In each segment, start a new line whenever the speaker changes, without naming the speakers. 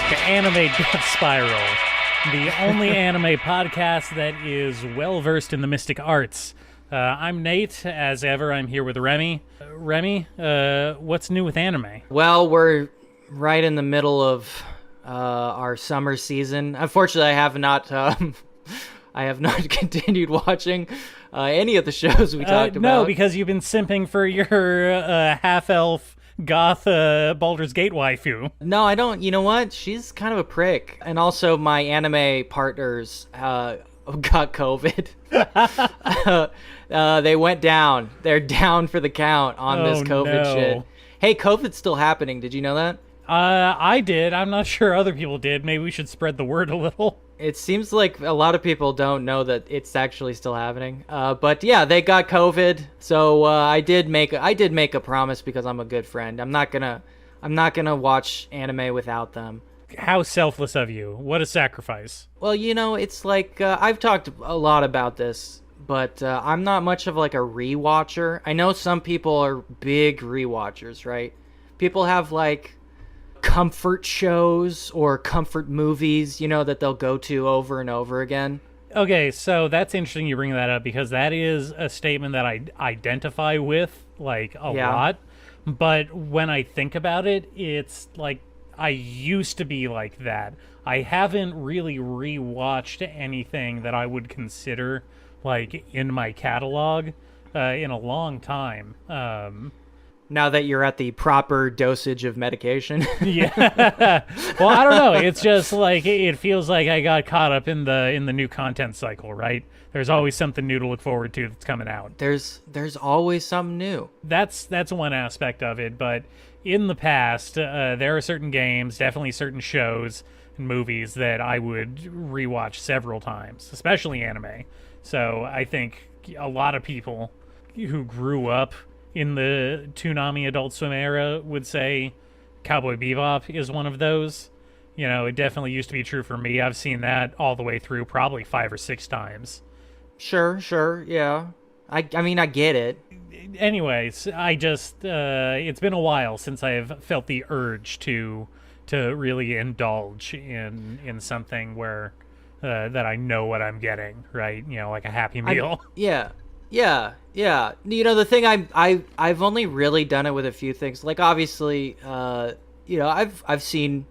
to Anime Death Spiral, the only anime podcast that is well-versed in the mystic arts. I'm Nate. As ever, I'm here with Remy. Remy, what's new with anime?
Well, we're right in the middle of our summer season. Unfortunately, I have not continued watching any of the shows we talked about.
No, because you've been simping for your half-elf goth Baldur's Gate waifu.
No, I don't. You know what? She's kind of a prick. And also, my anime partners got COVID. They went down. They're down for the count on this COVID shit. Hey, COVID's still happening. Did you know that?
I did. I'm not sure other people did. Maybe we should spread the word a little.
It seems like a lot of people don't know that it's actually still happening. But yeah, they got COVID. So I did make a promise because I'm a good friend. I'm not gonna watch anime without them.
How selfless of you. What a sacrifice.
Well, it's like I've talked a lot about this, but I'm not much of like a rewatcher. I know some people are big rewatchers, right? People have like comfort shows or comfort movies, that they'll go to over and over again.
Okay, so that's interesting you bring that up because that is a statement that I identify with like a lot. But when I think about it, it's like I used to be like that. I haven't really rewatched anything that I would consider like in my catalog in a long time.
Now that you're at the proper dosage of medication.
Yeah. Well, I don't know. It's just like it feels like I got caught up in the new content cycle, right? There's always something new to look forward to that's coming out.
There's always something new.
That's one aspect of it, but in the past, there are certain games, definitely certain shows and movies that I would rewatch several times, especially anime. So I think a lot of people who grew up in the Toonami Adult Swim era would say Cowboy Bebop is one of those. It definitely used to be true for me. I've seen that all the way through probably 5 or 6 times.
Sure, yeah. I mean, I get it.
Anyways, I just, it's been a while since I've felt the urge to really indulge in something where, that I know what I'm getting, right? Like a Happy Meal.
Yeah. The thing I've only really done it with a few things. Like obviously, I've seen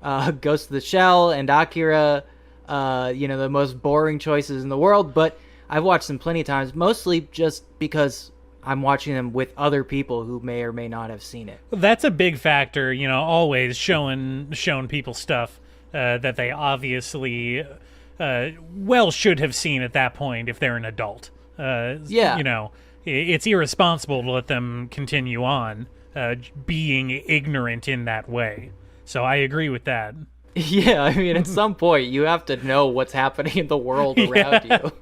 Ghost of the Shell and Akira, the most boring choices in the world, but I've watched them plenty of times, mostly just because I'm watching them with other people who may or may not have seen it.
That's a big factor, always showing people stuff that they obviously should have seen at that point if they're an adult. It's irresponsible to let them continue on being ignorant in that way. So I agree with that.
Yeah, I mean, at some point, you have to know what's happening in the world around you.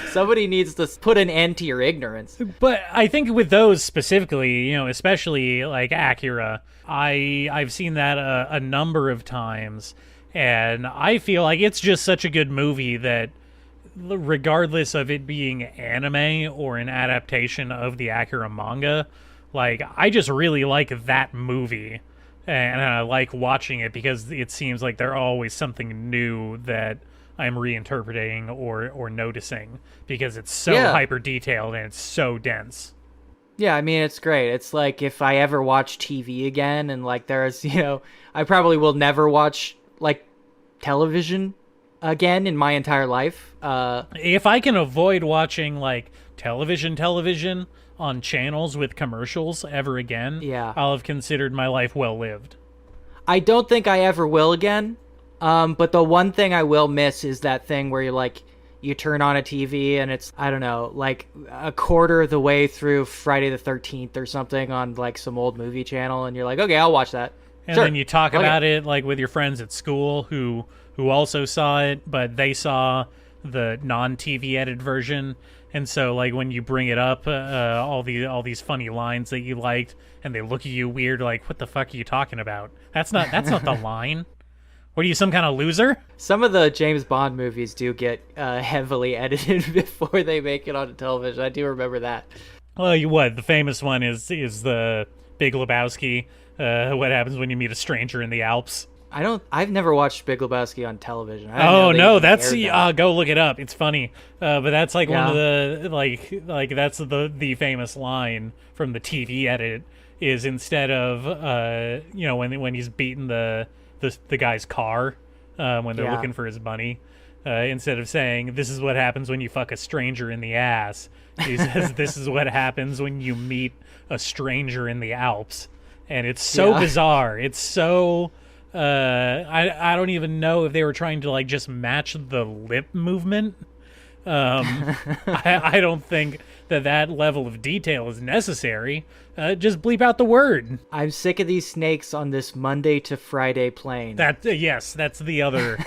Somebody needs to put an end to your ignorance.
But I think with those specifically, especially like Akira, I've seen that a number of times, and I feel like it's just such a good movie that regardless of it being anime or an adaptation of the Akira manga, like I just really like that movie and I like watching it because it seems like there's always something new that I'm reinterpreting or noticing because it's so hyper detailed and it's so dense.
Yeah, I mean, it's great. It's like if I ever watch TV again and like there's, I probably will never watch like television again in my entire life.
If I can avoid watching like television on channels with commercials ever again, I'll have considered my life well lived.
I don't think I ever will again. But the one thing I will miss is that thing where you turn on a TV and it's, I don't know, like a quarter of the way through Friday the 13th or something on like some old movie channel and you're like, okay, I'll watch that.
And then you talk about it like with your friends at school who also saw it, but they saw the non-TV edited version. And so like when you bring it up, all these funny lines that you liked and they look at you weird like, what the fuck are you talking about? That's not the line. What are you, some kind of loser?
Some of the James Bond movies do get heavily edited before they make it onto television. I do remember that.
Well, the famous one is the Big Lebowski. What happens when you meet a stranger in the Alps?
I've never watched Big Lebowski on television. I didn't know
Oh
they
no,
even
that's
aired that.
go look it up. It's funny, but that's like one
Yeah.
of the like that's the famous line from the TV edit is instead of when he's beating the guy's car when they're
Yeah.
looking for his money, instead of saying this is what happens when you fuck a stranger in the ass, he says this is what happens when you meet a stranger in the Alps, and it's so
Yeah.
bizarre. It's so. I don't even know if they were trying to like just match the lip movement. I don't think that level of detail is necessary. Just bleep out the word.
I'm sick of these snakes on this Monday to Friday plane.
That yes, that's the other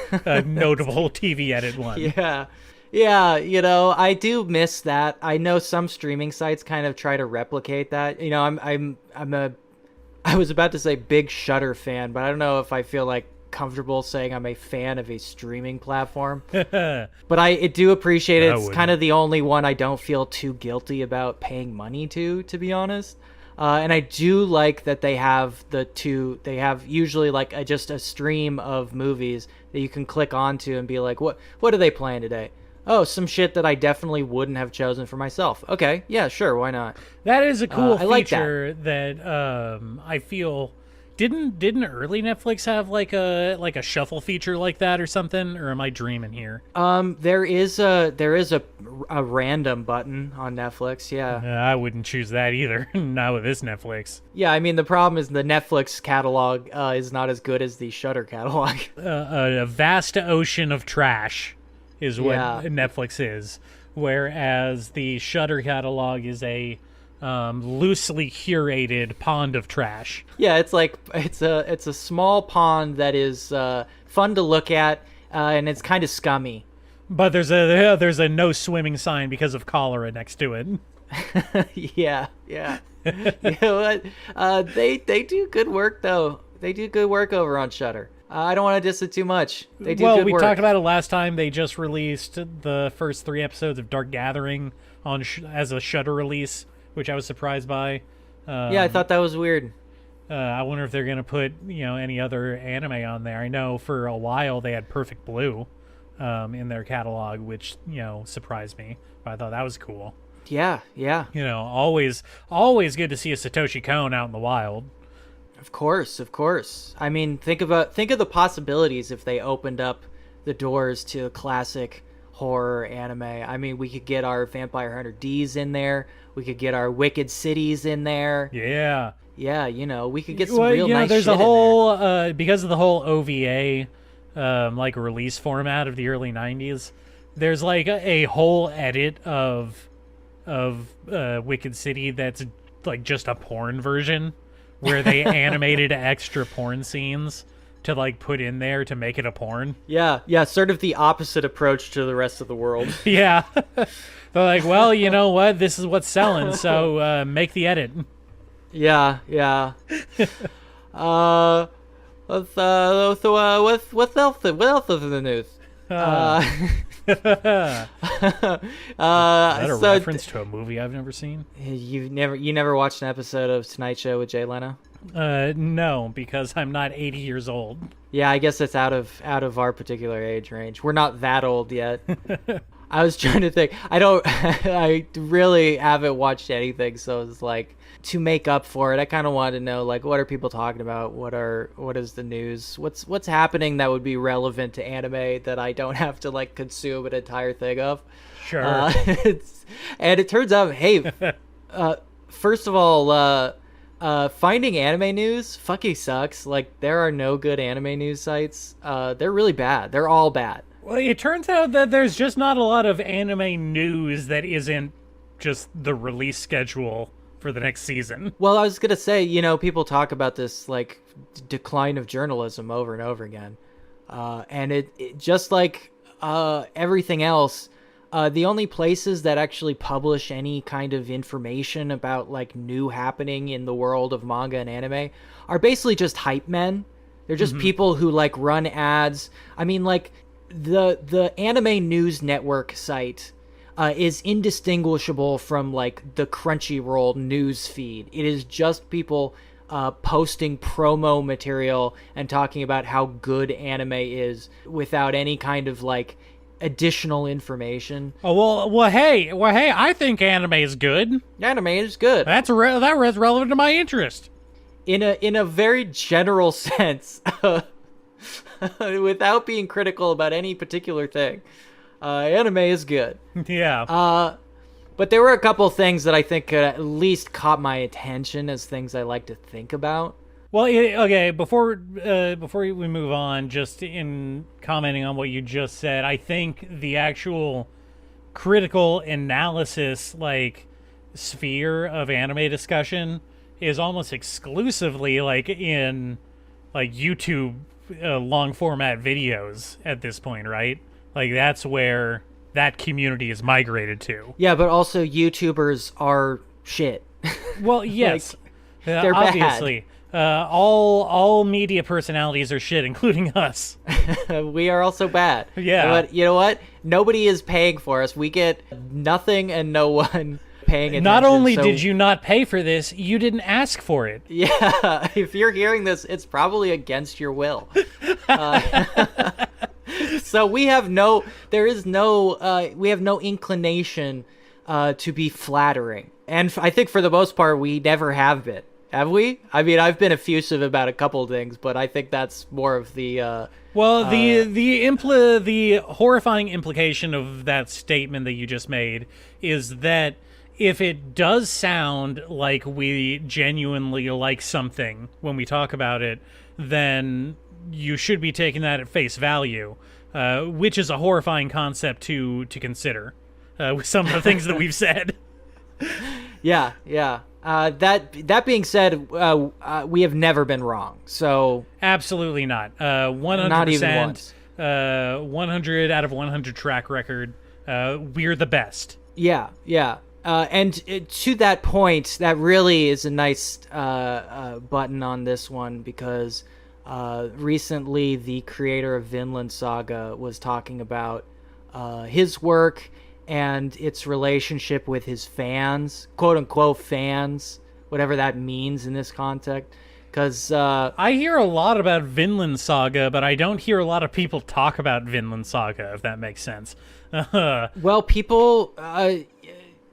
notable TV edit one.
Yeah. Yeah, I do miss that. I know some streaming sites kind of try to replicate that. I was about to say big Shudder fan, but I don't know if I feel like comfortable saying I'm a fan of a streaming platform. But I do appreciate it. It's kind of the only one I don't feel too guilty about paying money to be honest. And I do like that they have they have usually like just a stream of movies that you can click onto and be like, what are they playing today? Oh, some shit that I definitely wouldn't have chosen for myself. Okay, yeah, sure, why not?
That is a cool
I like
feature that I feel didn't early Netflix have like a shuffle feature like that or something, or am I dreaming here?
There is a random button on Netflix, yeah.
I wouldn't choose that either. Not with this Netflix.
Yeah, I mean the problem is the Netflix catalog is not as good as the Shudder catalog.
A vast ocean of trash is what Netflix is, whereas the Shudder catalog is a loosely curated pond of trash.
Yeah, it's like it's a small pond that is fun to look at, and it's kind of scummy.
But there's a no swimming sign because of cholera next to it.
Yeah. You know what? They do good work though. They do good work over on Shudder. I don't want to diss it too much. They do good work.
We talked about it last time. They just released the first 3 episodes of Dark Gathering as a Shudder release, which I was surprised by.
Yeah, I thought that was weird.
I wonder if they're going to put any other anime on there. I know for a while they had Perfect Blue in their catalog, which surprised me. But I thought that was cool.
Yeah.
Always good to see a Satoshi Kon out in the wild.
Of course. I mean, think of the possibilities if they opened up the doors to classic horror anime. I mean, we could get our Vampire Hunter D's in there. We could get our Wicked Cities in there.
Yeah.
Yeah, we could get some real nice
there's
shit
a whole
in there.
Because of the whole OVA like release format of the early 90s. There's like a whole edit of Wicked City that's like just a porn version where they animated extra porn scenes to like put in there to make it a porn.
Yeah, sort of the opposite approach to the rest of the world.
Yeah. They're like, well, you know what? This is what's selling, so make the edit.
Yeah. What else is in the news?
Is that a reference to a movie I've never seen?
You never watched an episode of Tonight Show with Jay Leno?
No, because I'm not 80 years old.
Yeah, I guess it's out of our particular age range. We're not that old yet. I was trying to think. I really haven't watched anything, so it's like to make up for it. I kind of wanted to know like what are people talking about? What is the news? What's happening that would be relevant to anime that I don't have to like consume an entire thing of?
Sure.
And it turns out, hey, first of all, finding anime news fucking sucks. Like there are no good anime news sites. They're really bad. They're all bad.
Well, it turns out that there's just not a lot of anime news that isn't just the release schedule for the next season.
Well, I was going to say, people talk about this like decline of journalism over and over again. And it just like everything else, the only places that actually publish any kind of information about like new happening in the world of manga and anime are basically just hype men. They're just people who like run ads. I mean, like the Anime News Network site is indistinguishable from like the Crunchyroll news feed. It is just people posting promo material and talking about how good anime is without any kind of like additional information.
Oh hey, I think anime is good.
Anime is good.
That's relevant to my interest.
In a very general sense, without being critical about any particular thing, anime is good.
Yeah.
But there were a couple things that I think at least caught my attention as things I like to think about.
Well, okay. Before we move on, just in commenting on what you just said, I think the actual critical analysis, like, sphere of anime discussion is almost exclusively like in like YouTube long format videos at this point, right? Like that's where that community is migrated to.
Yeah, but also YouTubers are shit.
Well, yes,
like, they're
obviously. All media personalities are shit, including us.
We are also bad.
Yeah.
But you know what? Nobody is paying for us. We get nothing and no one paying attention.
Not only did you not pay for this, you didn't ask for it.
Yeah. If you're hearing this, it's probably against your will. So we have no inclination to be flattering. And I think for the most part, we never have been. Have we? I mean, I've been effusive about a couple things, but I think that's more of the...
the horrifying implication of that statement that you just made is that if it does sound like we genuinely like something when we talk about it, then you should be taking that at face value, which is a horrifying concept to consider with some of the things that we've said.
Yeah. That being said, we have never been wrong. So
absolutely not. 100%.
Not even once.
100 out of 100 track record. We're the best.
Yeah. And to that point, that really is a nice button on this one because recently the creator of Vinland Saga was talking about his work and its relationship with his fans, quote-unquote fans, whatever that means in this context. Because
I hear a lot about Vinland Saga, but I don't hear a lot of people talk about Vinland Saga, if that makes sense.
Well, people...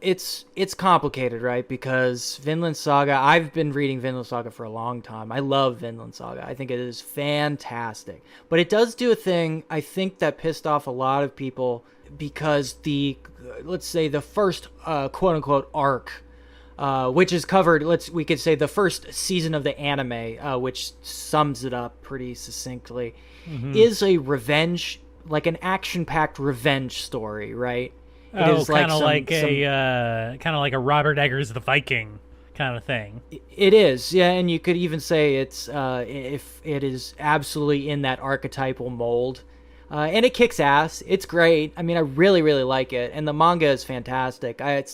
It's complicated, right? Because Vinland Saga, I've been reading Vinland Saga for a long time. I love Vinland Saga. I think it is fantastic. But it does do a thing, I think, that pissed off a lot of people because let's say the first quote-unquote arc, which is covered, we could say the first season of the anime, which sums it up pretty succinctly, is a revenge, like an action-packed revenge story, right?
Kind of like a Robert Eggers the Viking kind of thing.
It is, yeah, and you could even say it's if it is absolutely in that archetypal mold, and it kicks ass. It's great. I mean, I really, really like it, and the manga is fantastic. I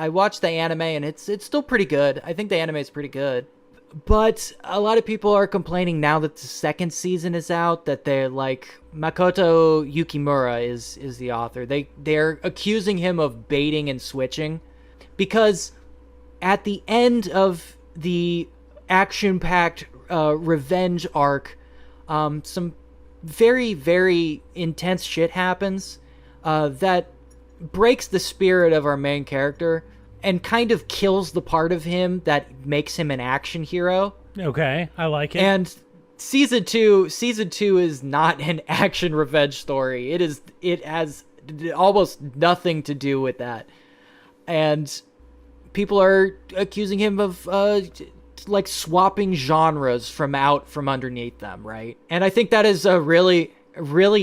watched the anime, and it's still pretty good. I think the anime is pretty good. But a lot of people are complaining now that the second season is out that they're like Makoto Yukimura is the author. They're accusing him of baiting and switching because at the end of the action-packed revenge arc, some very, very intense shit happens that breaks the spirit of our main character and kind of kills the part of him that makes him an action hero.
Okay, I like it.
And season two is not an action revenge story. It has almost nothing to do with that. And people are accusing him of like swapping genres from underneath them, right? And I think that is a really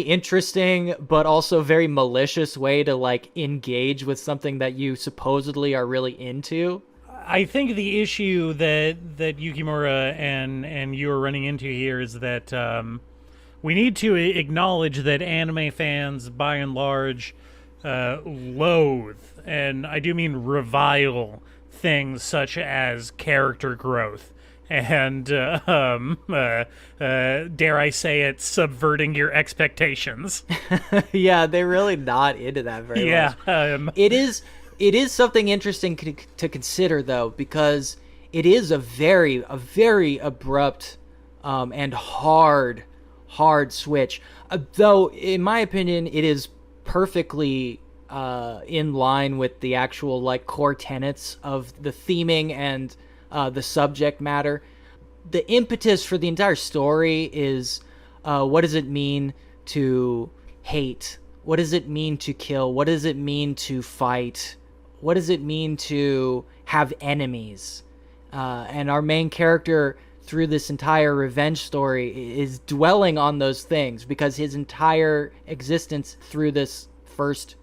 interesting but also very malicious way to like engage with something that you supposedly are really into.
I think the issue that Yukimura and you are running into here is that we need to acknowledge that anime fans by and large loathe, and I do mean revile, things such as character growth and dare I say it, subverting your expectations.
Yeah, they're really not into that very much.
Yeah.
It is something interesting to consider, though, because it is a very abrupt and hard switch. Though, in my opinion, it is perfectly in line with the actual like core tenets of the theming and the subject matter. The impetus for the entire story is what does it mean to hate? What does it mean to kill? What does it mean to fight? What does it mean to have enemies? And our main character through this entire revenge story is dwelling on those things because his entire existence through this first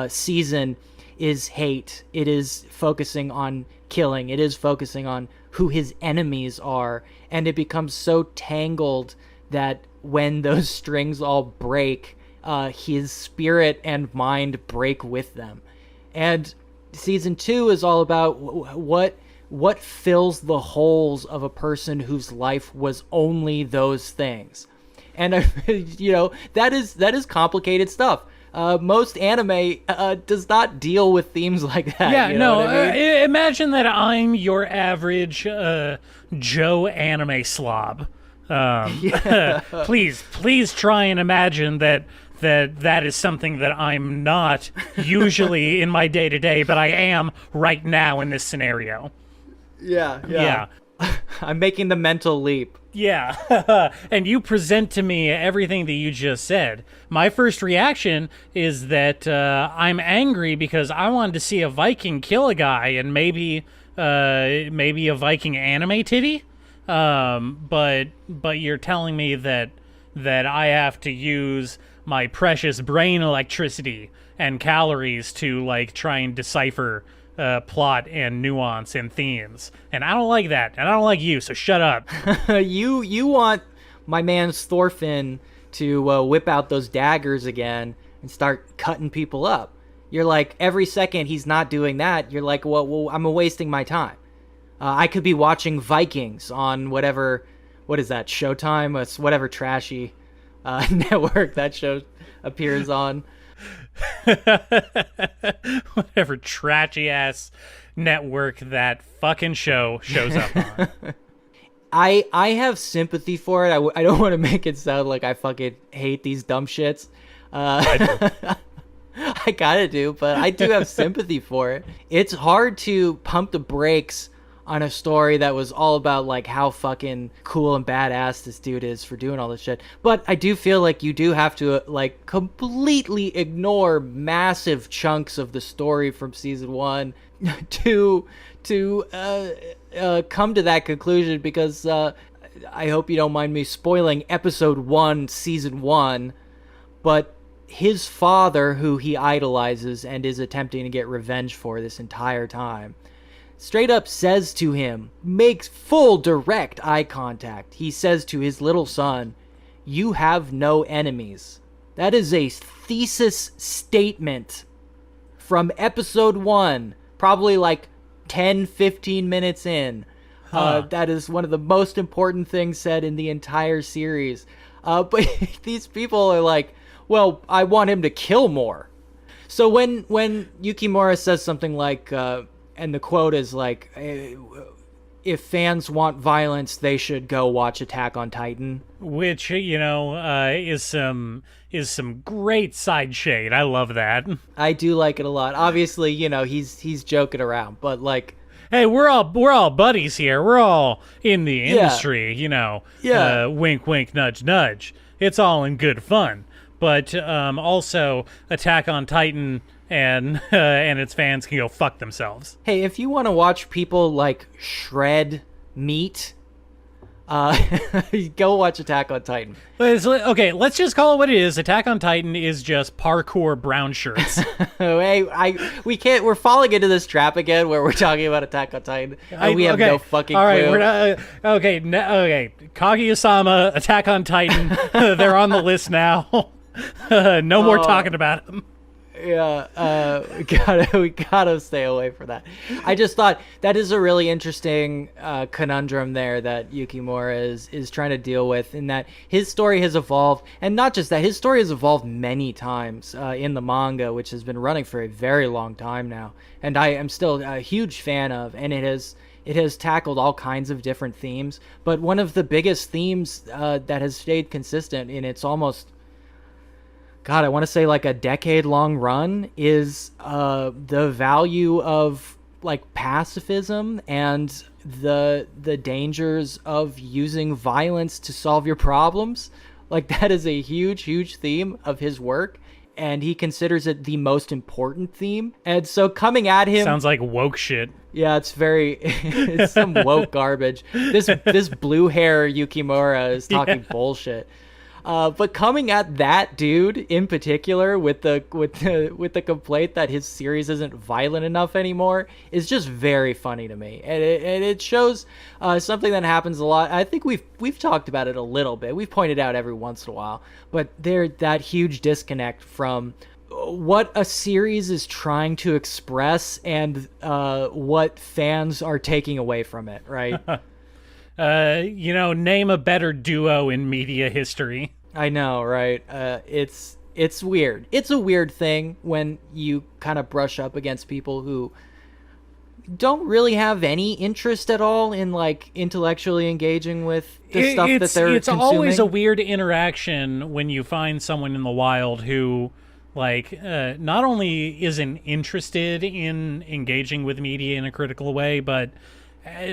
season is hate. It is focusing on killing. It is focusing on who his enemies are. And it becomes so tangled that when those strings all break, his spirit and mind break with them. And season 2 is all about what fills the holes of a person whose life was only those things. And that is complicated stuff. Most anime does not deal with themes like that.
Yeah,
you know what I mean?
Imagine that I'm your average Joe anime slob. Please try and imagine that is something that I'm not usually in my day-to-day, but I am right now in this scenario.
Yeah. I'm making the mental leap.
Yeah. And you present to me everything that you just said. My first reaction is that I'm angry because I wanted to see a Viking kill a guy and maybe a Viking anime titty. But you're telling me that I have to use my precious brain electricity and calories to like try and decipher plot and nuance and themes, and I don't like that, and I don't like you, so shut up.
You want my man Thorfinn to whip out those daggers again and start cutting people up. You're like, every second he's not doing that, you're like, well I'm wasting my time. I could be watching Vikings on what is that, Showtime? It's whatever trashy network that show appears on.
Whatever trashy ass network that fucking show shows up on.
I have sympathy for it. I don't want to make it sound like I fucking hate these dumb shits. I gotta do, but I do have sympathy for it. It's hard to pump the brakes on a story that was all about like how fucking cool and badass this dude is for doing all this shit. But I do feel like you do have to like completely ignore massive chunks of the story from season 1 to come to that conclusion, because I hope you don't mind me spoiling episode 1, season 1, but his father, who he idolizes and is attempting to get revenge for this entire time, straight up says to him, makes full direct eye contact. He says to his little son, "You have no enemies." That is a thesis statement from episode 1, probably like 10-15 minutes in. That is one of the most important things said in the entire series. But these people are like, well, I want him to kill more. So when Yukimura says something like, and the quote is like, if fans want violence, they should go watch Attack on Titan.
Which, is some great side shade. I love that.
I do like it a lot. Obviously, he's joking around, but like,
hey, we're all buddies here. We're all in the industry,
Yeah.
Wink, wink, nudge, nudge. It's all in good fun. But also, Attack on Titan and its fans can go fuck themselves.
Hey, if you want to watch people like shred meat, go watch Attack on Titan.
Okay, let's just call it what it is. Attack on Titan is just parkour brown shirts.
Hey, we can't. We're falling into this trap again where we're talking about Attack on Titan. We have no fucking clue.
All right, we're not, okay. Kaguya-sama, Attack on Titan. They're on the list now. No more talking about them.
Yeah, we gotta stay away from that. I just thought that is a really interesting conundrum there that Yukimura is trying to deal with, in that his story has evolved, and not just that, his story has evolved many times in the manga, which has been running for a very long time now, and I am still a huge fan of, and it It has tackled all kinds of different themes, but one of the biggest themes that has stayed consistent in its almost, God, I want to say like a decade-long run is the value of like pacifism and the dangers of using violence to solve your problems. Like that is a huge theme of his work, and he considers it the most important theme. And so coming at him
sounds like woke shit.
Yeah, it's it's some woke garbage. This blue hair Yukimura is talking bullshit. But coming at that dude in particular with the complaint that his series isn't violent enough anymore is just very funny to me, and it shows something that happens a lot. I think we've talked about it a little bit. We've pointed out every once in a while, but there's that huge disconnect from what a series is trying to express and what fans are taking away from it, right?
Name a better duo in media history.
I know, right? It's weird. It's a weird thing when you kind of brush up against people who don't really have any interest at all in like intellectually engaging with the stuff that they're
It's
consuming.
always a weird interaction when you find someone in the wild who like not only isn't interested in engaging with media in a critical way, but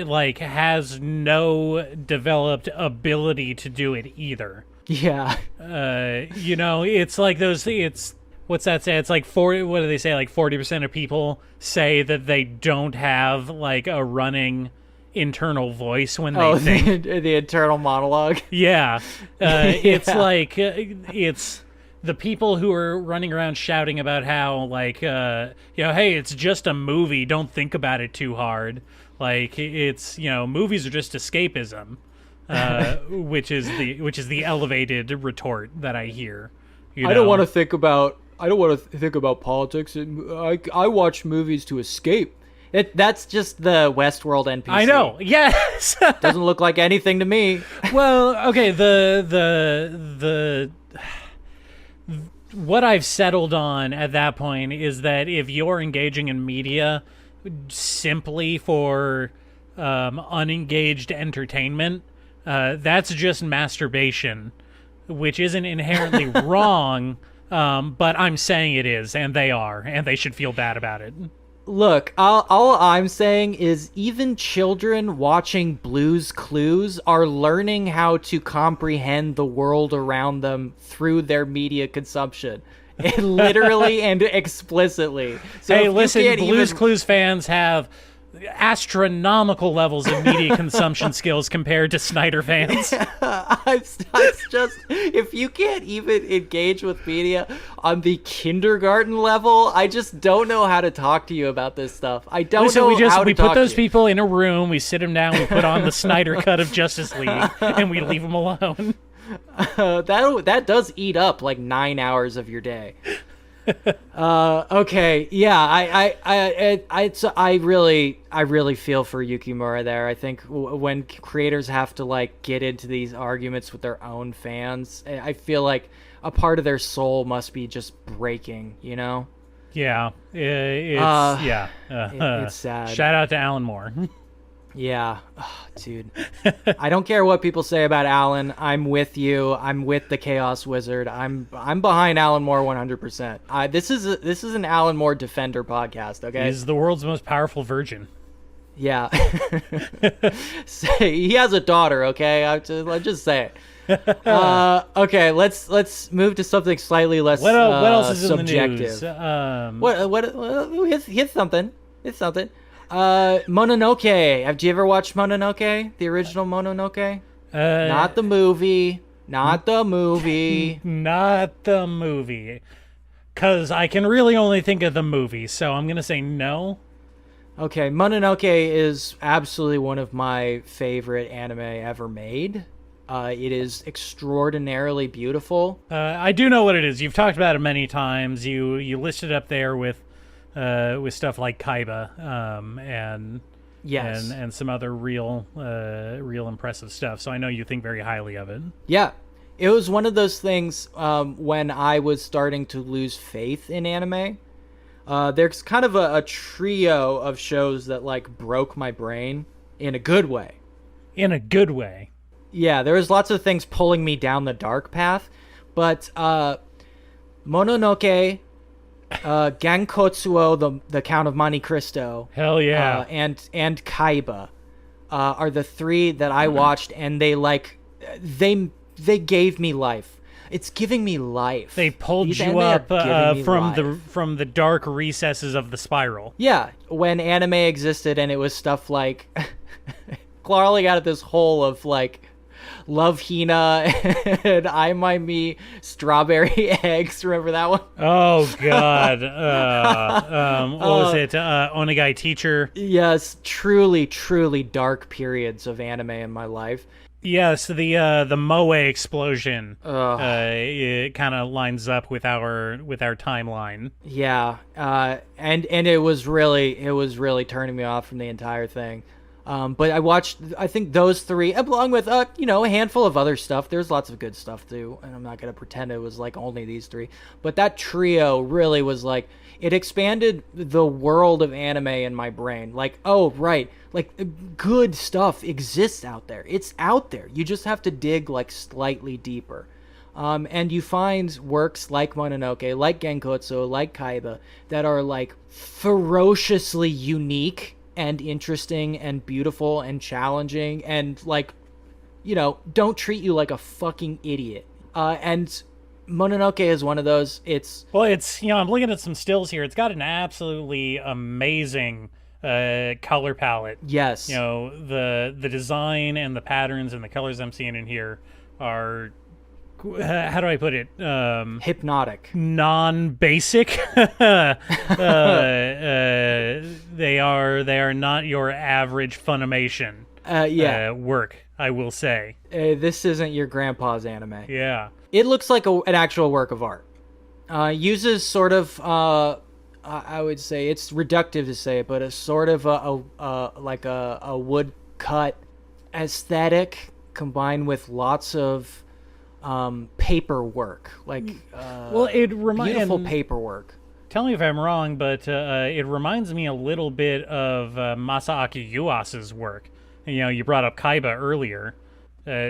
like has no developed ability to do it either.
Yeah.
It's like what's that say? It's like 40, what do they say? Like 40% of people say that they don't have like a running internal voice when they think.
The internal monologue.
Yeah. It's like, it's the people who are running around shouting about how like, hey, it's just a movie. Don't think about it too hard. Like it's, movies are just escapism. Which is the elevated retort that I hear.
I don't want to think about politics. I watch movies to escape. That's just the Westworld NPC.
I know. Yes.
Doesn't look like anything to me.
Well, okay. What I've settled on at that point is that if you're engaging in media simply for unengaged entertainment, that's just masturbation, which isn't inherently wrong, but I'm saying it is, and they are, and they should feel bad about it.
Look, all I'm saying is even children watching Blue's Clues are learning how to comprehend the world around them through their media consumption. Literally and explicitly. So
hey, listen, Blue's Clues fans have astronomical levels of media consumption skills compared to Snyder fans.
It's just, if you can't even engage with media on the kindergarten level, I just don't know how to talk to you about this stuff. I don't know how to
we
talk
put those
to you.
people in a room, we sit them down, we put on the Snyder cut of Justice League, and we leave them alone.
That does eat up like 9 hours of your day. Okay, yeah, I really feel for Yukimura there. I think when creators have to like get into these arguments with their own fans, I feel like a part of their soul must be just breaking,
Yeah,
it's sad.
Shout out to Alan Moore.
Yeah, dude. I don't care what people say about Alan. I'm with you. I'm with the Chaos Wizard. I'm behind Alan Moore 100%. This is an Alan Moore defender podcast. Okay,
he's the world's most powerful virgin.
Yeah, he has a daughter. Okay, I'll just say it. Okay, let's move to something slightly less.
What else is
subjective.
In the news?
Hit something. Hit something. Mononoke. Have you ever watched Mononoke? The original Mononoke? Not the movie. Not the movie.
Not the movie. Because I can really only think of the movie, so I'm going to say no.
Okay, Mononoke is absolutely one of my favorite anime ever made. It is extraordinarily beautiful.
I do know what it is. You've talked about it many times. You listed it up there with stuff like Kaiba, and
yes,
and some other real impressive stuff. So I know you think very highly of it.
Yeah, it was one of those things when I was starting to lose faith in anime. There's kind of a trio of shows that like broke my brain in a good way.
In a good way.
Yeah, there was lots of things pulling me down the dark path, but Mononoke, Gankotsuo, the Count of Monte Cristo,
Hell yeah.
and Kaiba are the three that I watched, and they gave me life. It's giving me life.
They pulled
These
you
anime
up
are giving me
from
life.
the dark recesses of the spiral.
Yeah, when anime existed and it was stuff like Clarly got at this hole of like Love Hina and I My Me Strawberry Eggs. Remember that one?
Oh God. What was it? Onegai Teacher.
Yes, truly, truly dark periods of anime in my life.
Yes, the Moe explosion. It kind of lines up with our timeline.
Yeah, and it was really turning me off from the entire thing. But I watched, I think those three, along with a handful of other stuff. There's lots of good stuff too, and I'm not gonna pretend it was like only these three. But that trio really was like, it expanded the world of anime in my brain. Like, oh right, like good stuff exists out there. It's out there. You just have to dig like slightly deeper. And you find works like Mononoke, like Genkotsu, like Kaiba, that are like ferociously unique and interesting and beautiful and challenging and like, don't treat you like a fucking idiot. And Mononoke is one of those.
I'm looking at some stills here. It's got an absolutely amazing color palette.
Yes.
The design and the patterns and the colors I'm seeing in here are, how do I put it?
Hypnotic.
Non-basic. They are not your average Funimation work, I will say.
This isn't your grandpa's anime.
Yeah.
It looks like an actual work of art. Uses sort of, I would say, it's reductive to say it, but a sort of a woodcut aesthetic combined with lots of paperwork, beautiful paperwork.
Tell me if I'm wrong, but it reminds me a little bit of Masaaki Yuasa's work. You brought up Kaiba earlier,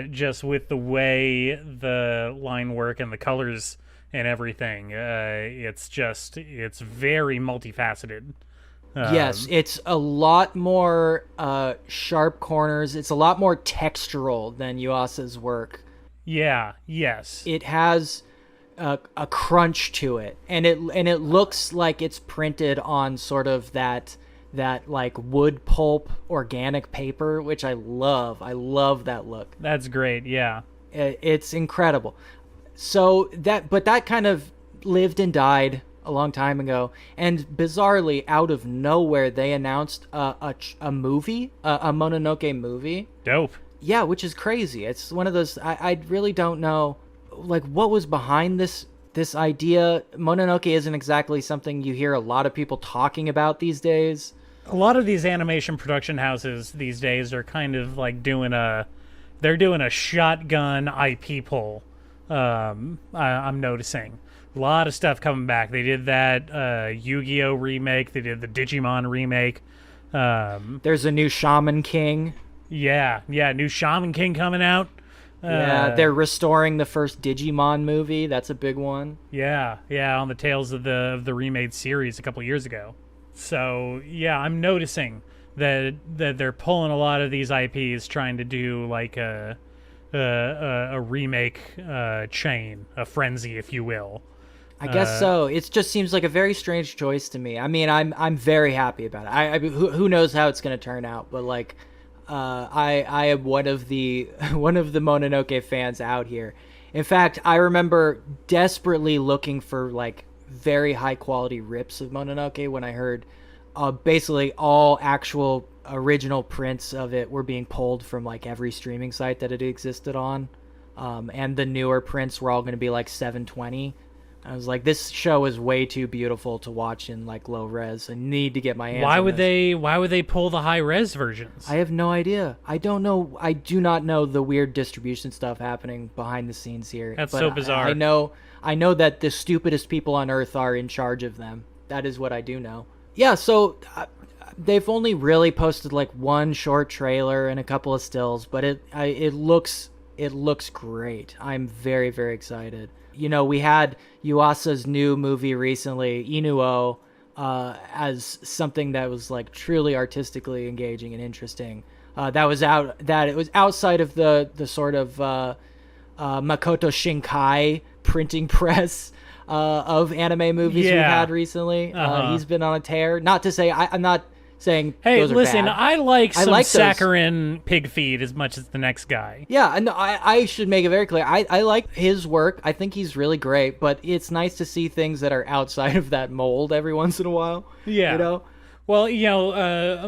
just with the way the line work and the colors and everything. It's very multifaceted.
Yes, it's a lot more sharp corners. It's a lot more textural than Yuasa's work.
Yeah. Yes.
It has a crunch to it, and it looks like it's printed on sort of that like wood pulp organic paper, which I love. I love that look.
That's great. Yeah.
It's incredible. So that kind of lived and died a long time ago, and bizarrely, out of nowhere, they announced a movie, a Mononoke movie.
Dope.
Yeah, which is crazy. It's one of those, I really don't know, like, what was behind this idea. Mononoke isn't exactly something you hear a lot of people talking about these days.
A lot of these animation production houses these days are kind of like doing a shotgun IP pull. I'm noticing a lot of stuff coming back. They did that Yu-Gi-Oh remake. They did the Digimon remake.
There's a new Shaman King.
Yeah, new Shaman King coming out.
Yeah, they're restoring the first Digimon movie. That's a big one.
Yeah, on the tails of the remade series a couple years ago. So yeah, I'm noticing that they're pulling a lot of these IPs, trying to do like a remake chain, a frenzy, if you will.
I guess so. It just seems like a very strange choice to me. I mean, I'm very happy about it. I who knows how it's going to turn out, but like, I am one of the Mononoke fans out here. In fact, I remember desperately looking for like very high quality rips of Mononoke when I heard basically all actual original prints of it were being pulled from like every streaming site that it existed on, and the newer prints were all going to be like 720. I was like, this show is way too beautiful to watch in like low res. I need to get my hands on this.
Why would they pull the high res versions?
I have no idea. I don't know. I do not know the weird distribution stuff happening behind the scenes here.
That's so bizarre.
I know that the stupidest people on earth are in charge of them. That is what I do know. Yeah, so they've only really posted like one short trailer and a couple of stills, but it looks great. I'm very, very excited. You know, we had Yuasa's new movie recently, Inuo, as something that was like truly artistically engaging and interesting. That it was outside of the sort of Makoto Shinkai printing press of anime movies we've had recently. He's been on a tear. Not to say I'm not saying
hey,
those are
listen,
bad.
I like some
those.
saccharine pig feed as much as the next guy.
Yeah, and I should make it very clear. I like his work. I think he's really great, but it's nice to see things that are outside of that mold every once in a while.
Yeah.
You know?
Well, you know,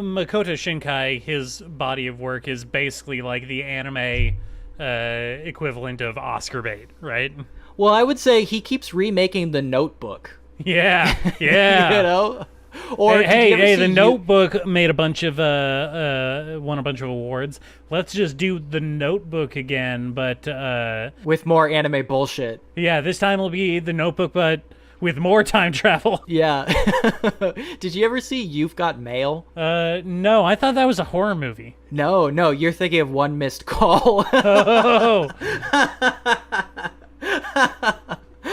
Makoto Shinkai, his body of work is basically like the anime equivalent of Oscar bait, right?
Well, I would say he keeps remaking The Notebook.
Yeah, yeah.
You know? Or
hey, The Notebook made a bunch of won a bunch of awards. Let's just do The Notebook again, but
with more anime bullshit.
Yeah, this time it'll be The Notebook, but with more time travel.
Yeah. Did you ever see You've Got Mail?
No, I thought that was a horror movie.
No, you're thinking of One Missed Call.
Oh.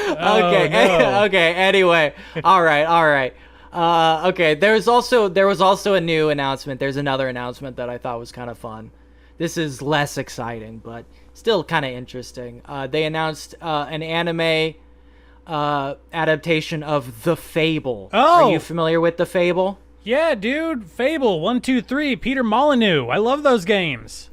Okay,
no.
Okay, anyway. All right. Okay, there was also a new announcement. There's another announcement that I thought was kind of fun. This is less exciting, but still kind of interesting. They announced an anime adaptation of The Fable.
Oh!
Are you familiar with The Fable?
Yeah, dude. Fable 1, 2, 3. Peter Molyneux. I love those games.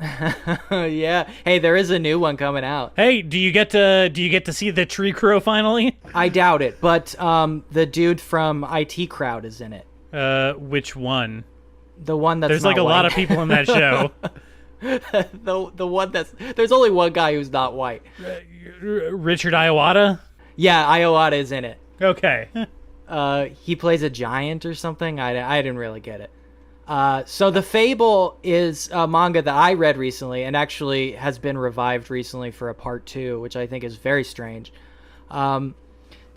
Yeah. Hey, there is a new one coming out.
Hey, do you get to see the Tree Crow finally?
I doubt it, but the dude from IT Crowd is in it.
Which one?
The one that's
There's
not
like a
white.
lot of people in that show.
the one there's only one guy who's not white.
Richard Iowata?
Yeah, Iowata is in it.
Okay.
He plays a giant or something. I didn't really get it. So The Fable is a manga that I read recently and actually has been revived recently for a part 2, which I think is very strange. The